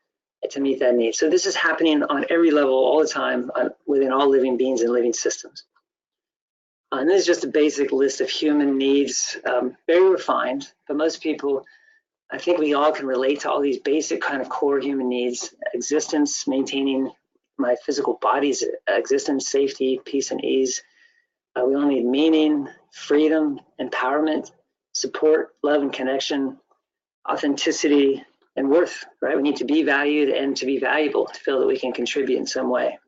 to meet that need. So this is happening on every level all the time within all living beings and living systems. And this is just a basic list of human needs, very refined, but most people, I think we all can relate to all these basic kind of core human needs: existence, maintaining my physical body's existence, safety, peace, and ease. We all need meaning, freedom, empowerment, support, love and connection, authenticity, and worth, right? We need to be valued and to be valuable to feel that we can contribute in some way.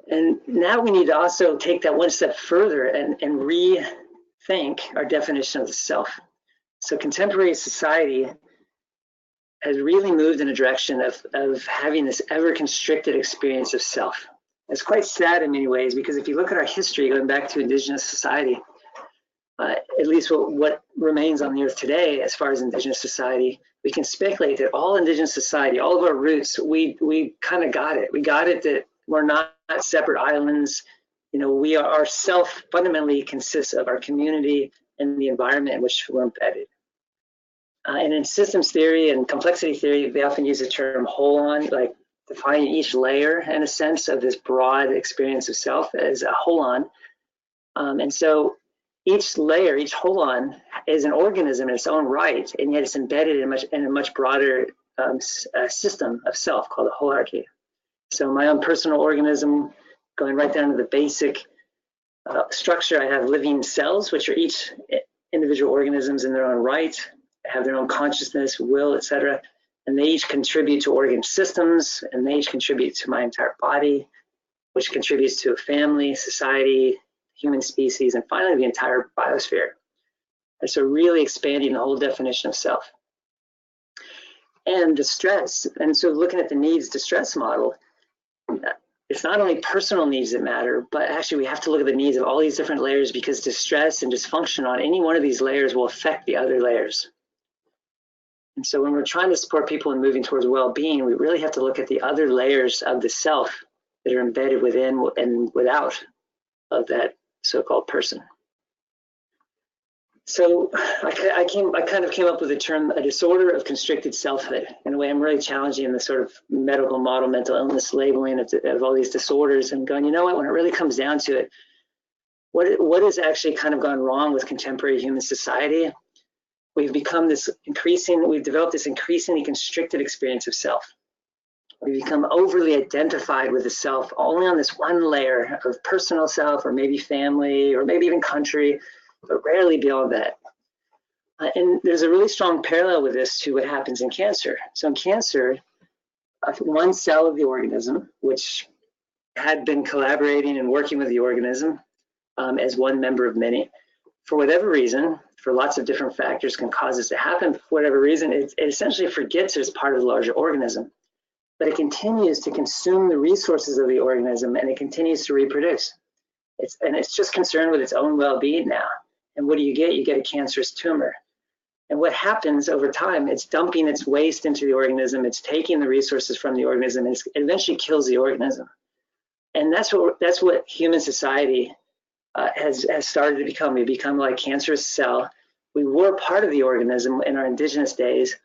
And now we need to also take that one step further and rethink our definition of the self. So contemporary society has really moved in a direction of having this ever-constricted experience of self. It's quite sad in many ways, because if you look at our history, going back to indigenous society, at least what remains on the earth today as far as indigenous society, we can speculate that all indigenous society, all of our roots, we kind of got it. We got it that we're not separate islands. You know, we are, our self fundamentally consists of our community and the environment in which we're embedded. And in systems theory and complexity theory, they often use the term holon, like defining each layer in a sense of this broad experience of self as a holon. And so each layer, each holon is an organism in its own right, and yet it's embedded in a much broader system of self called a holarchy. So my own personal organism, going right down to the basic structure, I have living cells, which are each individual organisms in their own right, have their own consciousness, will, etc. And they each contribute to organ systems, and they each contribute to my entire body, which contributes to a family, society, human species, and finally the entire biosphere. And so really expanding the whole definition of self. And distress, and so looking at the needs distress model, it's not only personal needs that matter, but actually we have to look at the needs of all these different layers, because distress and dysfunction on any one of these layers will affect the other layers. And so when we're trying to support people in moving towards well-being, we really have to look at the other layers of the self that are embedded within and without of that so-called person. So I kind of came up with the term a disorder of constricted selfhood. In a way, I'm really challenging the sort of medical model, mental illness labeling of all these disorders, and going, you know what, when it really comes down to it, what has actually kind of gone wrong with contemporary human society? We've developed this increasingly constricted experience of self. We become overly identified with the self only on this one layer of personal self, or maybe family, or maybe even country, but rarely beyond that. And there's a really strong parallel with this to what happens in cancer. So in cancer, one cell of the organism, which had been collaborating and working with the organism as one member of many, for whatever reason, for lots of different factors can cause this to happen, for whatever reason, it essentially forgets it's part of the larger organism. But it continues to consume the resources of the organism, and it continues to reproduce. It's just concerned with its own well-being now. And what do? You get a cancerous tumor. And what happens over time, it's dumping its waste into the organism, it's taking the resources from the organism, and it eventually kills the organism. And that's what human society has started to become. We become like a cancerous cell. We were part of the organism in our indigenous days,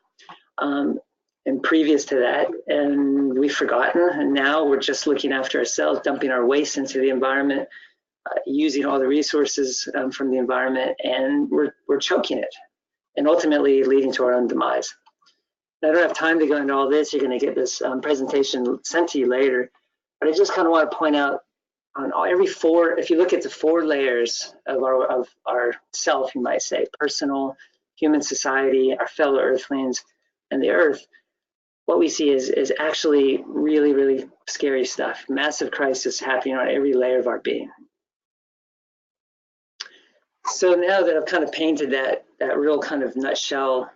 and previous to that, and we've forgotten, and now we're just looking after ourselves, dumping our waste into the environment, using all the resources from the environment, and we're choking it, and ultimately leading to our own demise. I don't have time to go into all this. You're going to get this presentation sent to you later, but I just kind of want to point out on every four, if you look at the four layers of our self, you might say, personal, human society, our fellow Earthlings, and the Earth, what we see is actually really, really scary stuff. Massive crisis happening on every layer of our being. So now that I've kind of painted that real kind of nutshell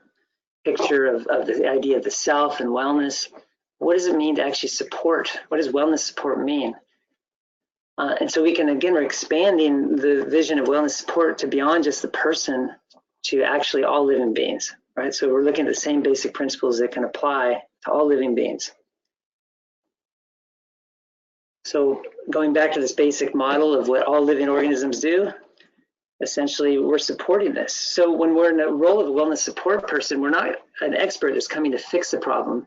picture of the idea of the self and wellness, what does it mean to actually support? What does wellness support mean? And so we can, again, we're expanding the vision of wellness support to beyond just the person, to actually all living beings, right? So we're looking at the same basic principles that can apply to all living beings. So going back to this basic model of what all living organisms do, essentially we're supporting this. So when we're in the role of a wellness support person, we're not an expert that's coming to fix the problem.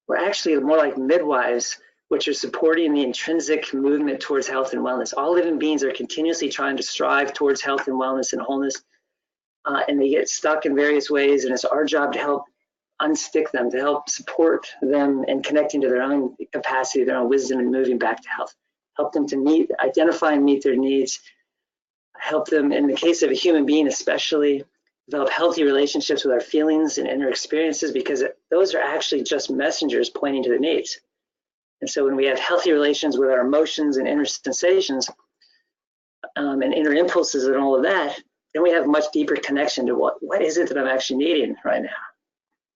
We're actually more like midwives, which are supporting the intrinsic movement towards health and wellness. All living beings are continuously trying to strive towards health and wellness and wholeness, and they get stuck in various ways, and it's our job to help unstick them, to help support them in connecting to their own capacity, their own wisdom, and moving back to health. Help them to identify and meet their needs. Help them, in the case of a human being especially, develop healthy relationships with our feelings and inner experiences, because those are actually just messengers pointing to the needs. And so when we have healthy relations with our emotions and inner sensations and inner impulses and all of that, then we have much deeper connection to what is it that I'm actually needing right now.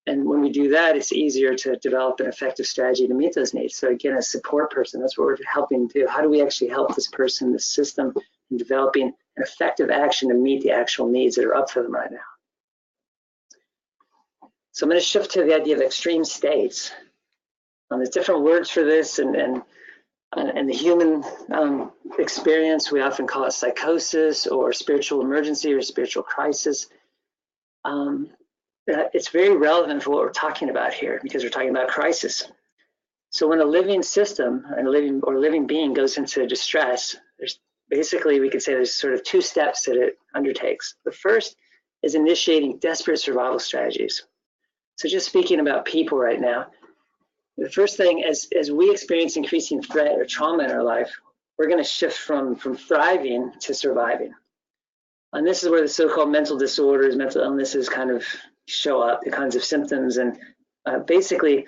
And when we do that, it's easier to develop an effective strategy to meet those needs. So again, as a support person, that's what we're helping do. How do we actually help this person, this system, in developing and effective action to meet the actual needs that are up for them right now. So I'm going to shift to the idea of extreme states. There's different words for this, and the human experience, we often call it psychosis or spiritual emergency or spiritual crisis. It's very relevant for what we're talking about here, because we're talking about crisis. So when a living system and a living being goes into distress, there's basically, we could say there's sort of two steps that it undertakes. The first is initiating desperate survival strategies. So just speaking about people right now, the first thing, as we experience increasing threat or trauma in our life, we're going to shift from thriving to surviving. And this is where the so-called mental disorders, mental illnesses kind of show up, the kinds of symptoms. And basically,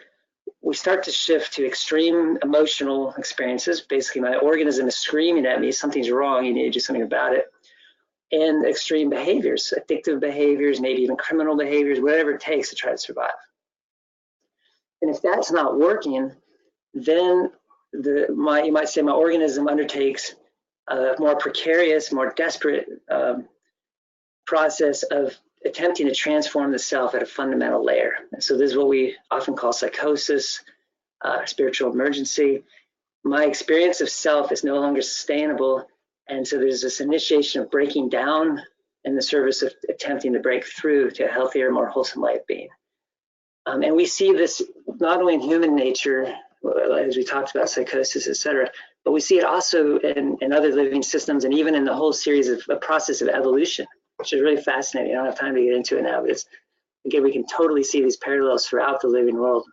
we start to shift to extreme emotional experiences. Basically, my organism is screaming at me, something's wrong, you need to do something about it. And extreme behaviors, addictive behaviors, maybe even criminal behaviors, whatever it takes to try to survive. And if that's not working, then you might say my organism undertakes a more precarious, more desperate process of attempting to transform the self at a fundamental layer. And so this is what we often call psychosis, spiritual emergency. My experience of self is no longer sustainable. And so there's this initiation of breaking down in the service of attempting to break through to a healthier, more wholesome way of being. And we see this not only in human nature, as we talked about psychosis, et cetera, but we see it also in other living systems, and even in the whole series of a process of evolution, which is really fascinating. I don't have time to get into it now, but it's, again, we can totally see these parallels throughout the living world.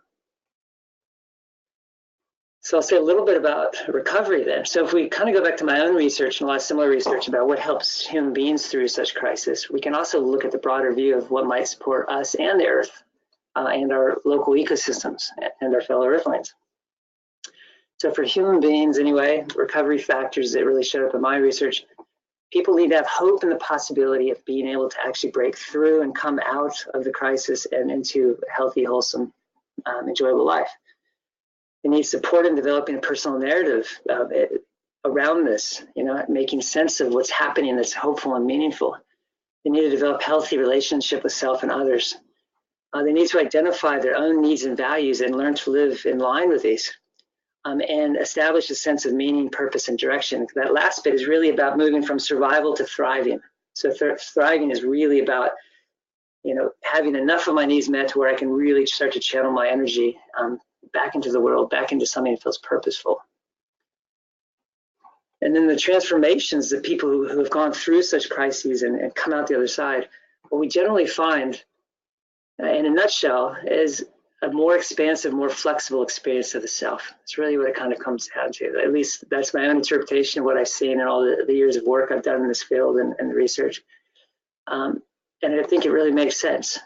So I'll say a little bit about recovery then. So if we kind of go back to my own research and a lot of similar research about what helps human beings through such crisis, we can also look at the broader view of what might support us and the Earth and our local ecosystems and our fellow Earthlings. So for human beings anyway, recovery factors that really showed up in my research, people need to have hope in the possibility of being able to actually break through and come out of the crisis and into a healthy, wholesome, enjoyable life. They need support in developing a personal narrative around this, making sense of what's happening that's hopeful and meaningful. They need to develop healthy relationship with self and others. They need to identify their own needs and values and learn to live in line with these, and establish a sense of meaning, purpose, and direction. That last bit is really about moving from survival to thriving. So thriving is really about, having enough of my needs met to where I can really start to channel my energy back into the world, back into something that feels purposeful. And then the transformations that people who have gone through such crises and come out the other side, what we generally find, in a nutshell, is a more expansive, more flexible experience of the self. It's really what it kind of comes down to. At least that's my own interpretation of what I've seen in all the years of work I've done in this field and research. And I think it really makes sense.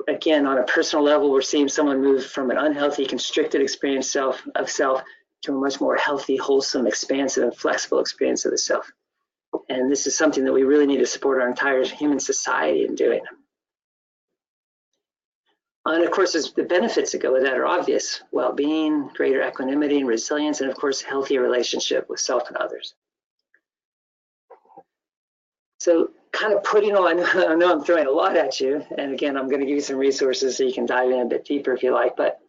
Again, on a personal level, we're seeing someone move from an unhealthy, constricted experience of self to a much more healthy, wholesome, expansive, and flexible experience of the self. And this is something that we really need to support our entire human society in doing. And of course, the benefits that go with that are obvious: well-being, greater equanimity and resilience, and of course, healthier relationship with self and others. So kind of putting on, I know I'm throwing a lot at you, and again, I'm going to give you some resources so you can dive in a bit deeper if you like, but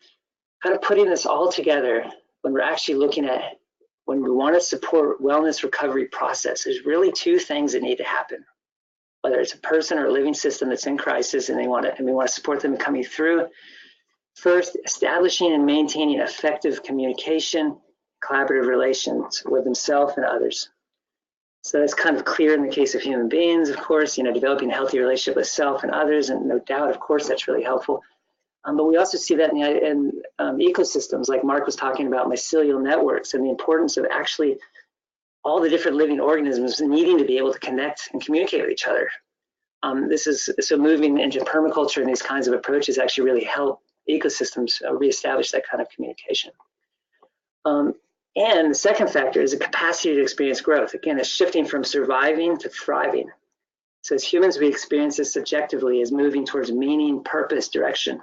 kind of putting this all together when we're actually looking at, when we want to support wellness recovery process, there's really two things that need to happen. Whether it's a person or a living system that's in crisis and we want to support them coming through. First, establishing and maintaining effective communication, collaborative relations with themselves and others. So that's kind of clear in the case of human beings, of course, developing a healthy relationship with self and others, and no doubt, of course, that's really helpful. But we also see that in ecosystems, like Mark was talking about, mycelial networks, and the importance of actually all the different living organisms needing to be able to connect and communicate with each other. So moving into permaculture and these kinds of approaches actually really help ecosystems reestablish that kind of communication. And the second factor is the capacity to experience growth. Again, it's shifting from surviving to thriving. So as humans, we experience this subjectively as moving towards meaning, purpose, direction.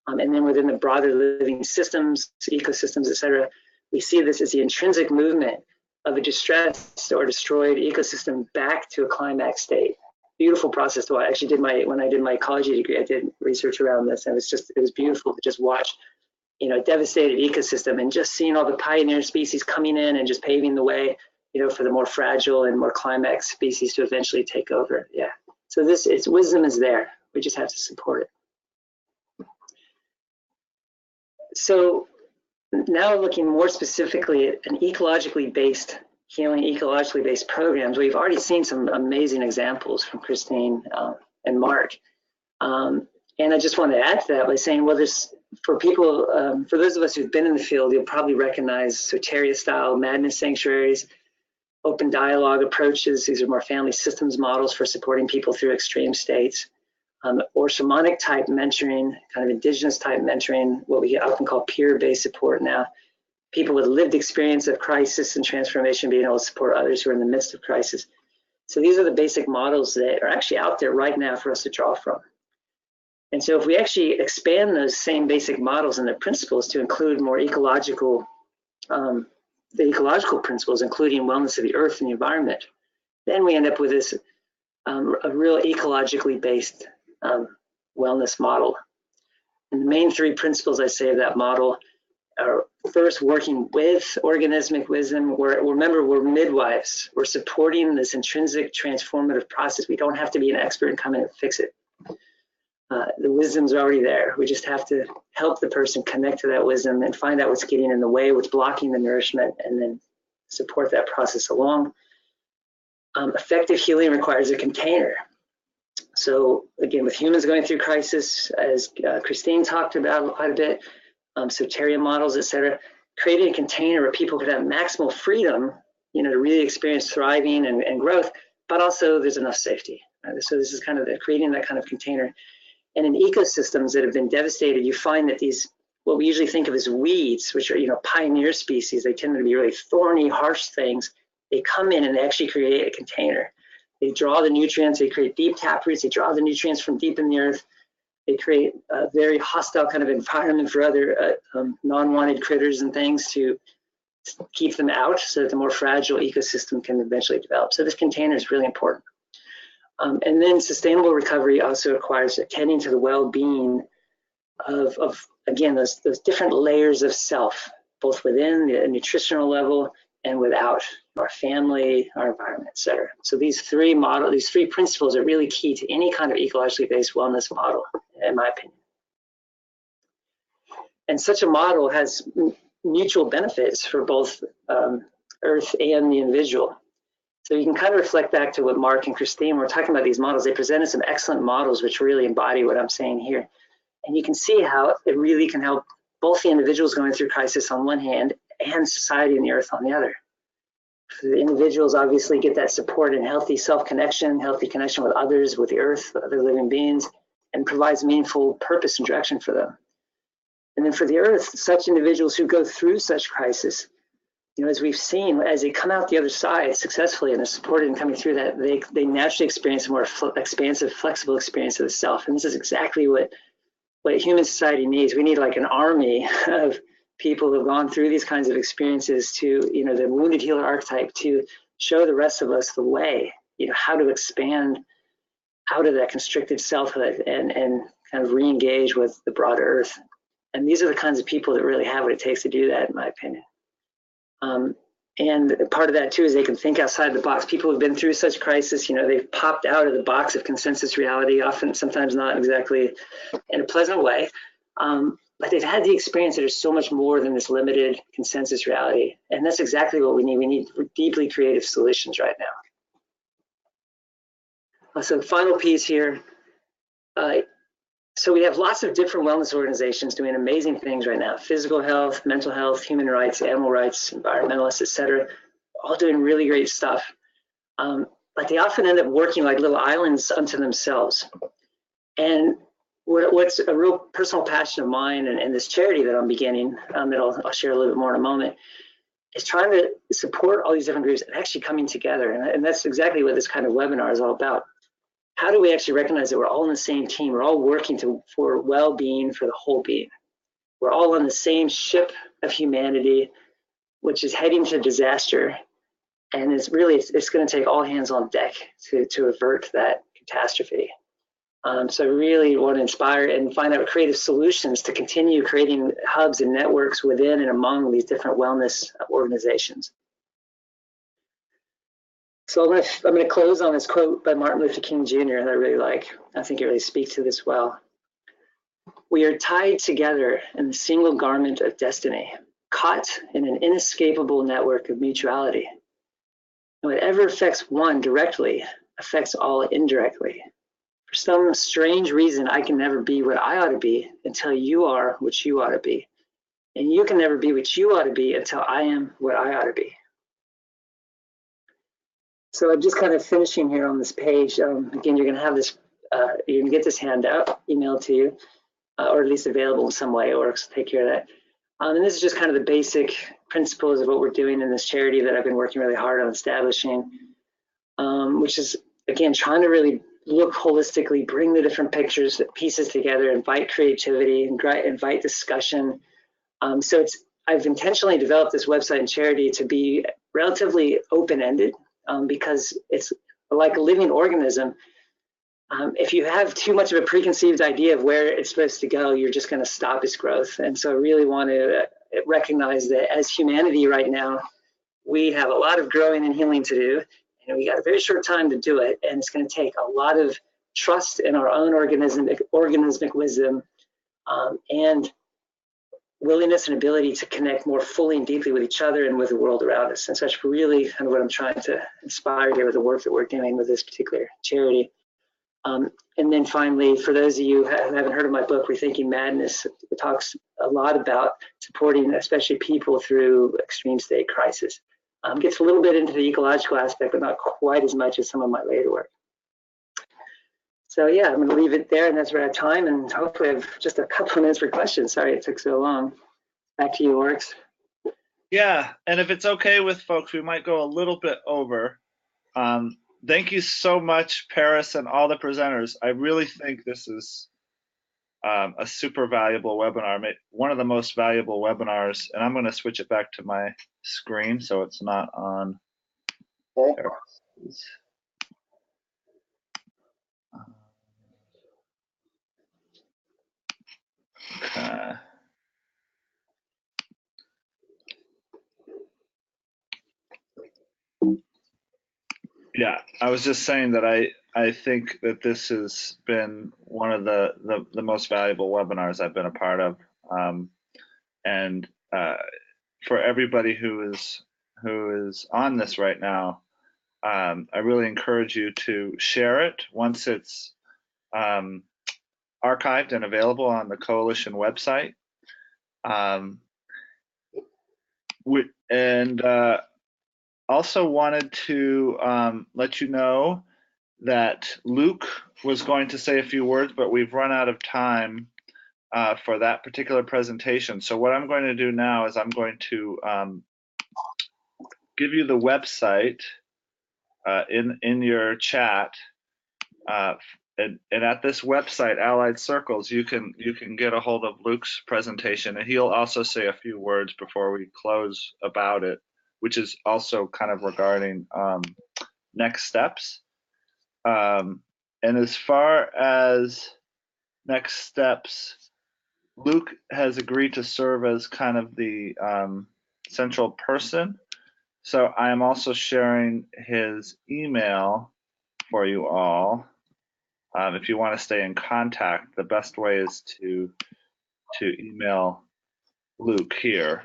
And then within the broader living systems, ecosystems, et cetera, we see this as the intrinsic movement of a distressed or destroyed ecosystem back to a climax state. Beautiful process to watch. I actually when I did my ecology degree, I did research around this, and it was beautiful to just watch, you know, a devastated ecosystem and just seeing all the pioneer species coming in and just paving the way, you know, for the more fragile and more climax species to eventually take over. Yeah. So wisdom is there. We just have to support it. So now looking more specifically at an ecologically based healing, ecologically based programs, we've already seen some amazing examples from Christine and Mark. And I just want to add to that by saying, well, there's, for people, for those of us who've been in the field, you'll probably recognize Soteria style madness sanctuaries, open dialogue approaches. These are more family systems models for supporting people through extreme states. Or shamanic type mentoring, kind of indigenous type mentoring, what we often call peer-based support now. People with lived experience of crisis and transformation being able to support others who are in the midst of crisis. So these are the basic models that are actually out there right now for us to draw from. And so if we actually expand those same basic models and their principles to include more ecological, the ecological principles, including wellness of the earth and the environment, then we end up with this a real ecologically based wellness model. And the main three principles I say of that model are, first, working with organismic wisdom. Remember, we're midwives. We're supporting this intrinsic transformative process. We don't have to be an expert and come in and fix it. The wisdom's already there. We just have to help the person connect to that wisdom and find out what's getting in the way, what's blocking the nourishment, and then support that process along. Effective healing requires a container. So again, with humans going through crisis, as Christine talked about quite a bit, Soteria models, et cetera, creating a container where people could have maximal freedom, you know, to really experience thriving and growth, but also there's enough safety. Right? So this is kind of creating that kind of container. And in ecosystems that have been devastated, you find that these, what we usually think of as weeds, which are, you know, pioneer species, they tend to be really thorny, harsh things. They come in and they actually create a container. They draw the nutrients, they create deep taproots, they draw the nutrients from deep in the earth. They create a very hostile kind of environment for other non-wanted critters and things to keep them out so that the more fragile ecosystem can eventually develop. So this container is really important. And then sustainable recovery also requires attending to the well-being of again, those different layers of self, both within the nutritional level and without, our family, our environment, et cetera. So these three principles are really key to any kind of ecologically based wellness model, in my opinion. And such a model has mutual benefits for both Earth and the individual. So you can kind of reflect back to what Mark and Christine were talking about, these models. They presented some excellent models which really embody what I'm saying here. And you can see how it really can help both the individuals going through crisis on one hand and society and the earth on the other. So the individuals obviously get that support and healthy self-connection, healthy connection with others, with the earth, with other living beings, and provides meaningful purpose and direction for them. And then for the earth, such individuals who go through such crisis, you know, as we've seen, as they come out the other side successfully and are supported in coming through that, they naturally experience a more expansive, flexible experience of the self. And this is exactly what human society needs. We need like an army of people who have gone through these kinds of experiences to, you know, the wounded healer archetype, to show the rest of us the way, you know, how to expand out of that constricted selfhood and kind of re-engage with the broader earth. And these are the kinds of people that really have what it takes to do that, in my opinion. And part of that too is they can think outside the box. People who've been through such crisis, you know, they've popped out of the box of consensus reality, often, sometimes not exactly in a pleasant way. But they've had the experience that is so much more than this limited consensus reality. And that's exactly what we need. We need deeply creative solutions right now. So the final piece here. So we have lots of different wellness organizations doing amazing things right now. Physical health, mental health, human rights, animal rights, environmentalists, et cetera, all doing really great stuff. But they often end up working like little islands unto themselves. And what's a real personal passion of mine and this charity that I'm beginning, that I'll share a little bit more in a moment, is trying to support all these different groups and actually coming together. And that's exactly what this kind of webinar is all about. How do we actually recognize that we're all on the same team? We're all working for well-being for the whole being. We're all on the same ship of humanity, which is heading to disaster. And it's really, it's going to take all hands on deck to avert that catastrophe. So I really want to inspire and find out creative solutions to continue creating hubs and networks within and among these different wellness organizations. So I'm going to close on this quote by Martin Luther King Jr. that I really like. I think it really speaks to this well. We are tied together in the single garment of destiny, caught in an inescapable network of mutuality. And whatever affects one directly affects all indirectly. For some strange reason, I can never be what I ought to be until you are what you ought to be. And you can never be what you ought to be until I am what I ought to be. So I'm just kind of finishing here on this page. Again, you're going to have this, you're going to get this handout emailed to you, or at least available in some way, Oryx will take care of that. And this is just kind of the basic principles of what we're doing in this charity that I've been working really hard on establishing, which is, again, trying to really look holistically, bring the different pieces together, invite creativity, invite discussion. So I've intentionally developed this website and charity to be relatively open-ended, because it's like a living organism. If you have too much of a preconceived idea of where it's supposed to go, you're just going to stop its growth. And so I really want to recognize that as humanity right now, we have a lot of growing and healing to do, and we got a very short time to do it. And it's going to take a lot of trust in our own organismic wisdom, and willingness and ability to connect more fully and deeply with each other and with the world around us. And so that's really kind of what I'm trying to inspire here with the work that we're doing with this particular charity. And then finally, for those of you who haven't heard of my book, Rethinking Madness, it talks a lot about supporting especially people through extreme state crisis. Gets a little bit into the ecological aspect, but not quite as much as some of my later work. So yeah, I'm going to leave it there, and that's where I have time, and hopefully I have just a couple of minutes for questions. Sorry it took so long. Back to you, Oryx. Yeah, and if it's okay with folks, we might go a little bit over. Thank you so much, Paris, and all the presenters. I really think this is a super valuable webinar, one of the most valuable webinars, and I'm going to switch it back to my screen so it's not on. Okay. Okay. Yeah, I was just saying that I think that this has been one of the most valuable webinars I've been a part of, and for everybody who is on this right now, I really encourage you to share it once it's archived and available on the Coalition website. Also wanted to let you know that Luke was going to say a few words, but we've run out of time for that particular presentation. So what I'm going to do now is I'm going to give you the website in your chat, and at this website, Allied Circles, you can get a hold of Luke's presentation, and he'll also say a few words before we close about it, which is also kind of regarding next steps. And as far as next steps, Luke has agreed to serve as kind of the central person. So I am also sharing his email for you all. If you want to stay in contact, the best way is to email Luke here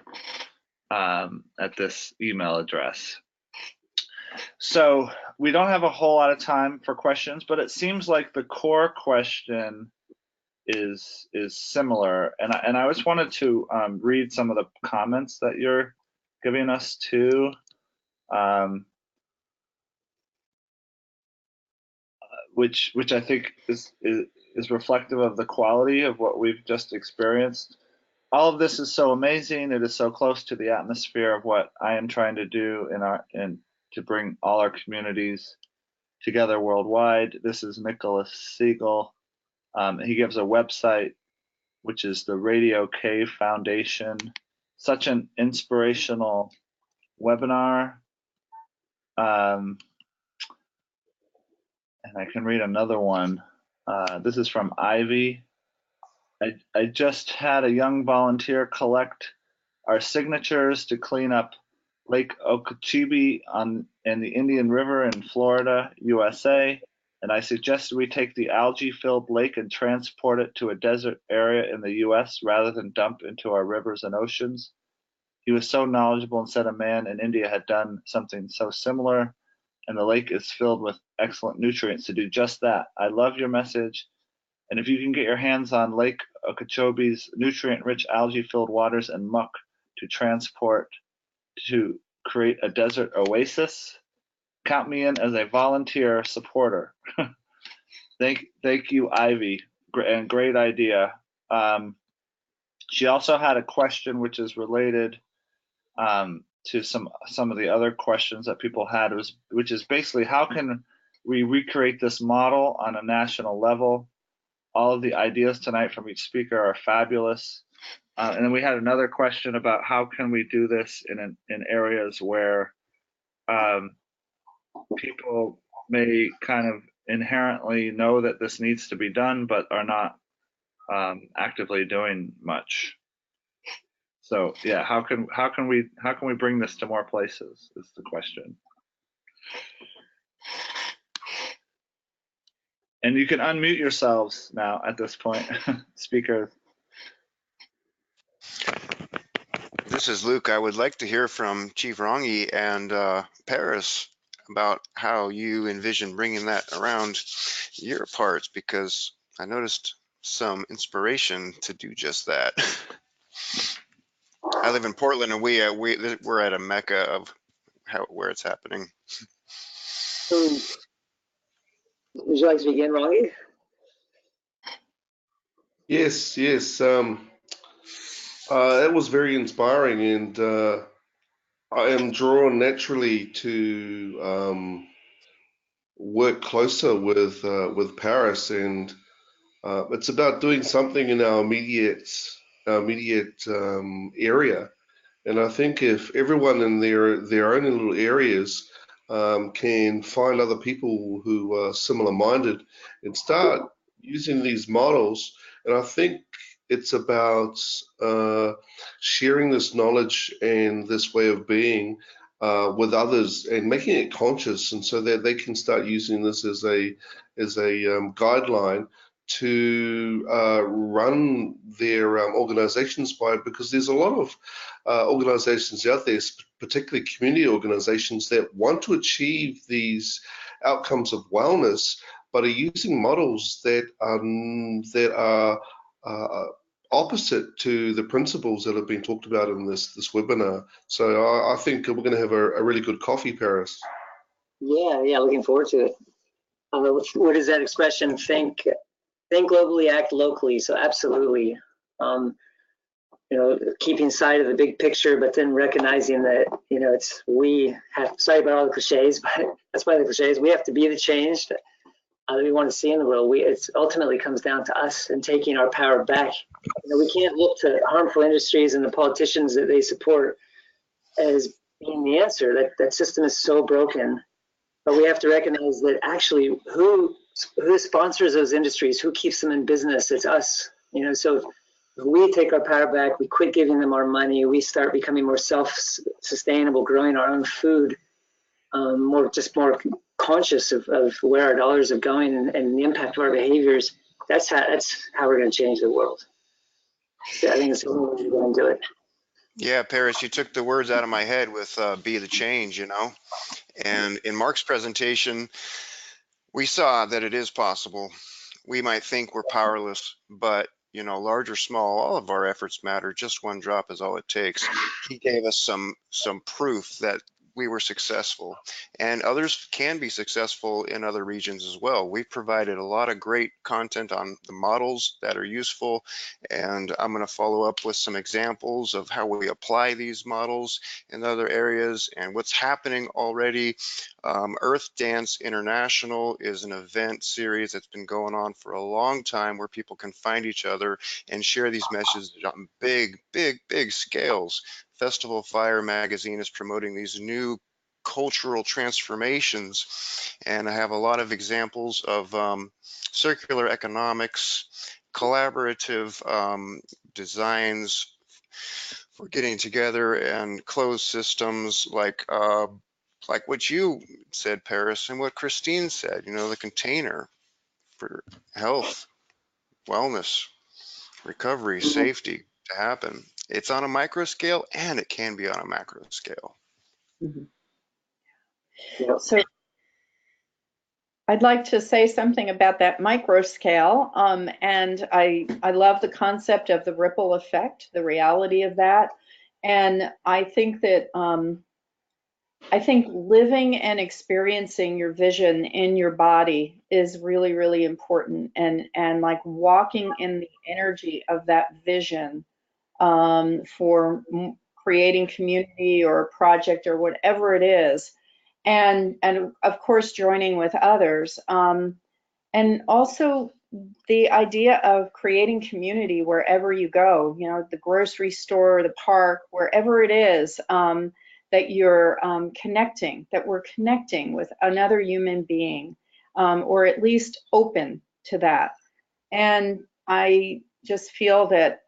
at this email address. So we don't have a whole lot of time for questions, but it seems like the core question is similar, and I just wanted to read some of the comments that you're giving us too. Which I think is reflective of the quality of what we've just experienced. All of this is so amazing. It is so close to the atmosphere of what I am trying to do in to bring all our communities together worldwide. This is Nicholas Siegel. He gives a website, which is the RadioCave Foundation. Such an inspirational webinar. And I can read another one. This is from Ivy. I just had a young volunteer collect our signatures to clean up Lake Okeechobee in the Indian River in Florida, USA, and I suggested we take the algae-filled lake and transport it to a desert area in the US rather than dump into our rivers and oceans. He was so knowledgeable and said a man in India had done something so similar, and the lake is filled with excellent nutrients to do just that. I love your message, and if you can get your hands on Lake Okeechobee's nutrient-rich algae-filled waters and muck to transport to create a desert oasis, count me in as a volunteer supporter. Thank you, Ivy, and great idea. She also had a question which is related to some of the other questions that people had, which is basically how can we recreate this model on a national level? All of the ideas tonight from each speaker are fabulous. And then we had another question about how can we do this in areas where people may kind of inherently know that this needs to be done, but are not actively doing much. So yeah, how can we bring this to more places is the question. And you can unmute yourselves now at this point, speakers. This is Luke. I would like to hear from Chief Rangi and Paris about how you envision bringing that around your parts, because I noticed some inspiration to do just that. I live in Portland, and we're at a mecca of where it's happening. Would you like to begin, Rangi? Yes. That was very inspiring, and I am drawn naturally to work closer with Paris, and it's about doing something in our immediate area. And I think if everyone in their own little areas can find other people who are similar-minded and start using these models, and I think it's about sharing this knowledge and this way of being with others and making it conscious, and so that they can start using this as a guideline to run their organizations by, because there's a lot of organizations out there, particularly community organizations, that want to achieve these outcomes of wellness, but are using models that are opposite to the principles that have been talked about in this webinar. So I think we're going to have a really good coffee, Paris. Yeah, looking forward to it. What is that expression? Think globally, act locally. So absolutely, keeping sight of the big picture, but then recognizing that, sorry about all the cliches, but that's why the cliches, we have to be the change that we want to see in the world. It ultimately comes down to us and taking our power back. We can't look to harmful industries and the politicians that they support as being the answer. That system is so broken. But we have to recognize that actually who sponsors those industries, who keeps them in business, it's us. So if we take our power back, we quit giving them our money, we start becoming more self-sustainable, growing our own food, more conscious of where our dollars are going and the impact of our behaviors. That's how we're going to change the world. So I think it's the only way we're going to do it. Yeah, Paris, you took the words out of my head with be the change, And in Mark's presentation, we saw that it is possible. We might think we're powerless, but large or small, all of our efforts matter. Just one drop is all it takes. He gave us some proof that we were successful, and others can be successful in other regions as well. We've provided a lot of great content on the models that are useful, and I'm going to follow up with some examples of how we apply these models in other areas and what's happening already. Earth Dance International is an event series that's been going on for a long time, where people can find each other and share these messages on big scales. Festival Fire magazine is promoting these new cultural transformations. And I have a lot of examples of circular economics, collaborative designs for getting together, and closed systems like what you said, Paris, and what Christine said, you know, the container for health, wellness, recovery, safety to happen. It's on a micro scale and it can be on a macro scale. So I'd like to say something about that micro scale. And I love the concept of the ripple effect, the reality of that. And I think that I think living and experiencing your vision in your body is really, really important. And like walking in the energy of that vision for creating community or a project or whatever it is. And of course, joining with others. And also the idea of creating community wherever you go, you know, the grocery store, the park, wherever it is, that you're connecting, that we're connecting with another human being, or at least open to that. And I just feel that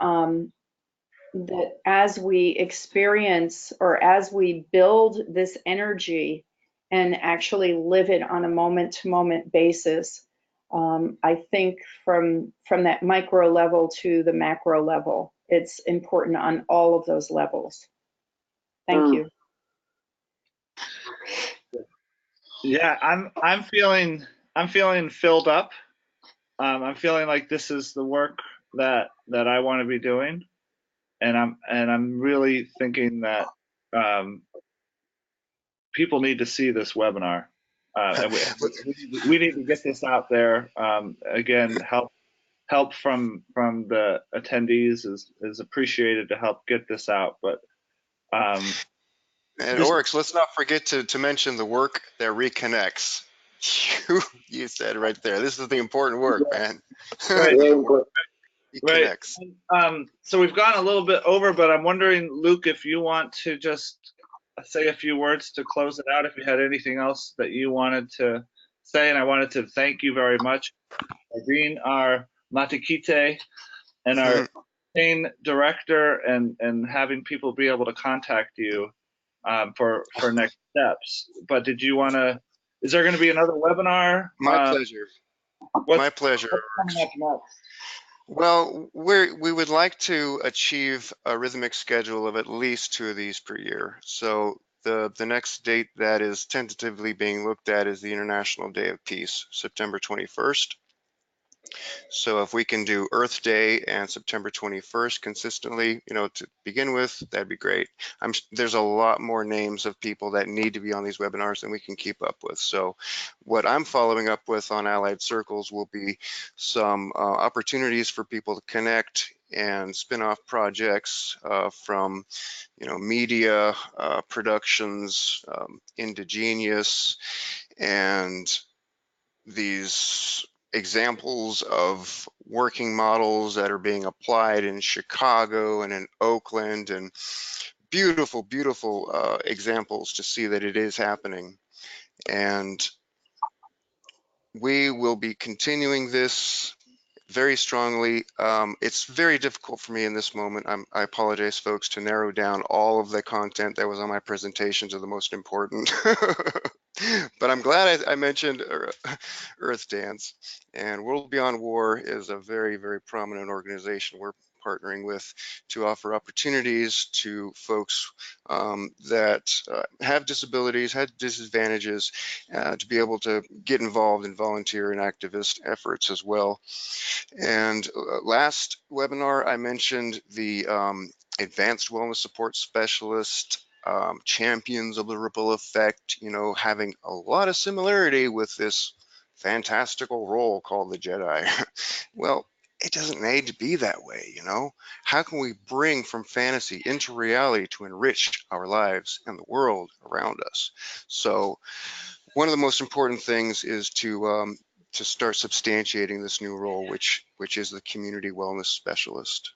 that as we experience or as we build this energy and actually live it on a moment-to-moment basis, I think from that micro level to the macro level, it's important on all of those levels. Thank you. Yeah, I'm feeling filled up. I'm feeling like this is the work that I want to be doing, and I'm really thinking that people need to see this webinar. And we need to get this out there. Again, help from the attendees is appreciated to help get this out. But and Oryx, let's not forget to mention the work that reconnects. You said right there. This is the important work, man. Right. Right. So we've gone a little bit over, but I'm wondering, Luke, if you want to just say a few words to close it out, if you had anything else that you wanted to say. And I wanted to thank you very much, Irene, our Matikite, and our campaign director, and having people be able to contact you for next steps. But did you want to, is there going to be another webinar? My pleasure. My pleasure. What's coming up next? Well, we would like to achieve a rhythmic schedule of at least 2 of these per year. So the next date that is tentatively being looked at is the International Day of Peace, September 21st. So if we can do Earth Day and September 21st consistently, you know, to begin with, that'd be great. There's a lot more names of people that need to be on these webinars than we can keep up with. So what I'm following up with on Allied Circles will be some opportunities for people to connect and spin-off projects from, you know, media, productions, indigenous, and these examples of working models that are being applied in Chicago and in Oakland, and beautiful, beautiful examples to see that it is happening. And we will be continuing this very strongly. It's very difficult for me in this moment. I apologize, folks, to narrow down all of the content that was on my presentation to the most important. But I'm glad I mentioned Earth Dance. And World Beyond War is a very, very prominent organization we're partnering with to offer opportunities to folks that have disabilities, have disadvantages, to be able to get involved in volunteer and activist efforts as well. And last webinar, I mentioned the advanced wellness support specialist, champions of the ripple effect, you know, having a lot of similarity with this fantastical role called the Jedi. Well, it doesn't need to be that way, you know. How can we bring from fantasy into reality to enrich our lives and the world around us? So one of the most important things is to start substantiating this new role, which is the community wellness specialist.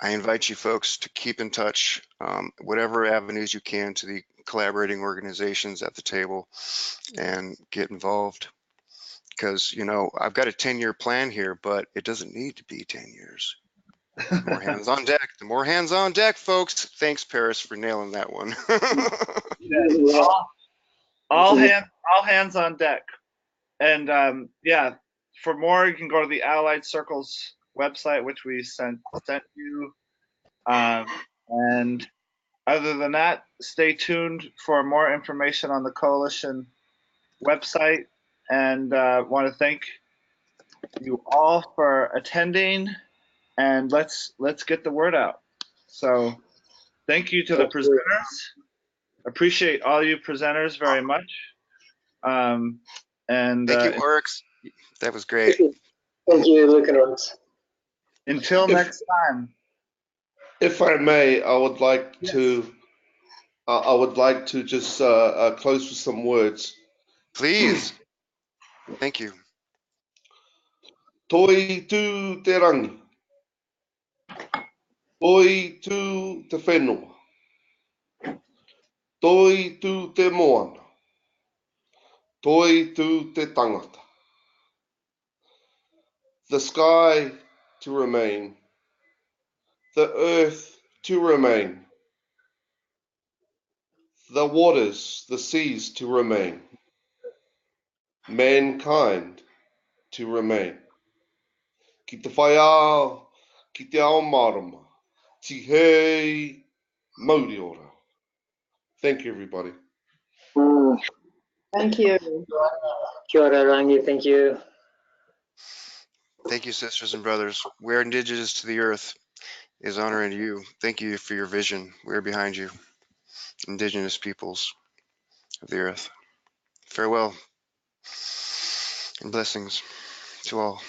I invite you folks to keep in touch, whatever avenues you can, to the collaborating organizations at the table and get involved. Because, you know, I've got a 10-year plan here, but it doesn't need to be 10 years. More hands on deck. The more hands on deck, folks. Thanks, Paris, for nailing that one. Yeah. all hands on deck. And yeah, for more, you can go to the Allied Circles website, which we sent you. And other than that, stay tuned for more information on the coalition website. And want to thank you all for attending. And let's get the word out. So thank you to the presenters. Appreciate all you presenters very much. And Thank you, Oryx. That was great. Thank you, Luke and Oryx. until next time. If I may, I would like to just close with some words. Please. Thank you. Toi tu te rangi. Toi tu te whenua. Toi tu te moana. Toi tu te tangata. The sky to remain. The earth to remain. The waters, the seas to remain. Mankind to remain. Ki te whai ao, ki te ao marama. Ti hei mauri ora. Thank you, everybody. Thank you. Kia ora, Rangi. Thank you. Thank you, sisters and brothers. We're indigenous to the earth is honoring you. Thank you for your vision. We're behind you. Indigenous peoples of the earth. Farewell and blessings to all.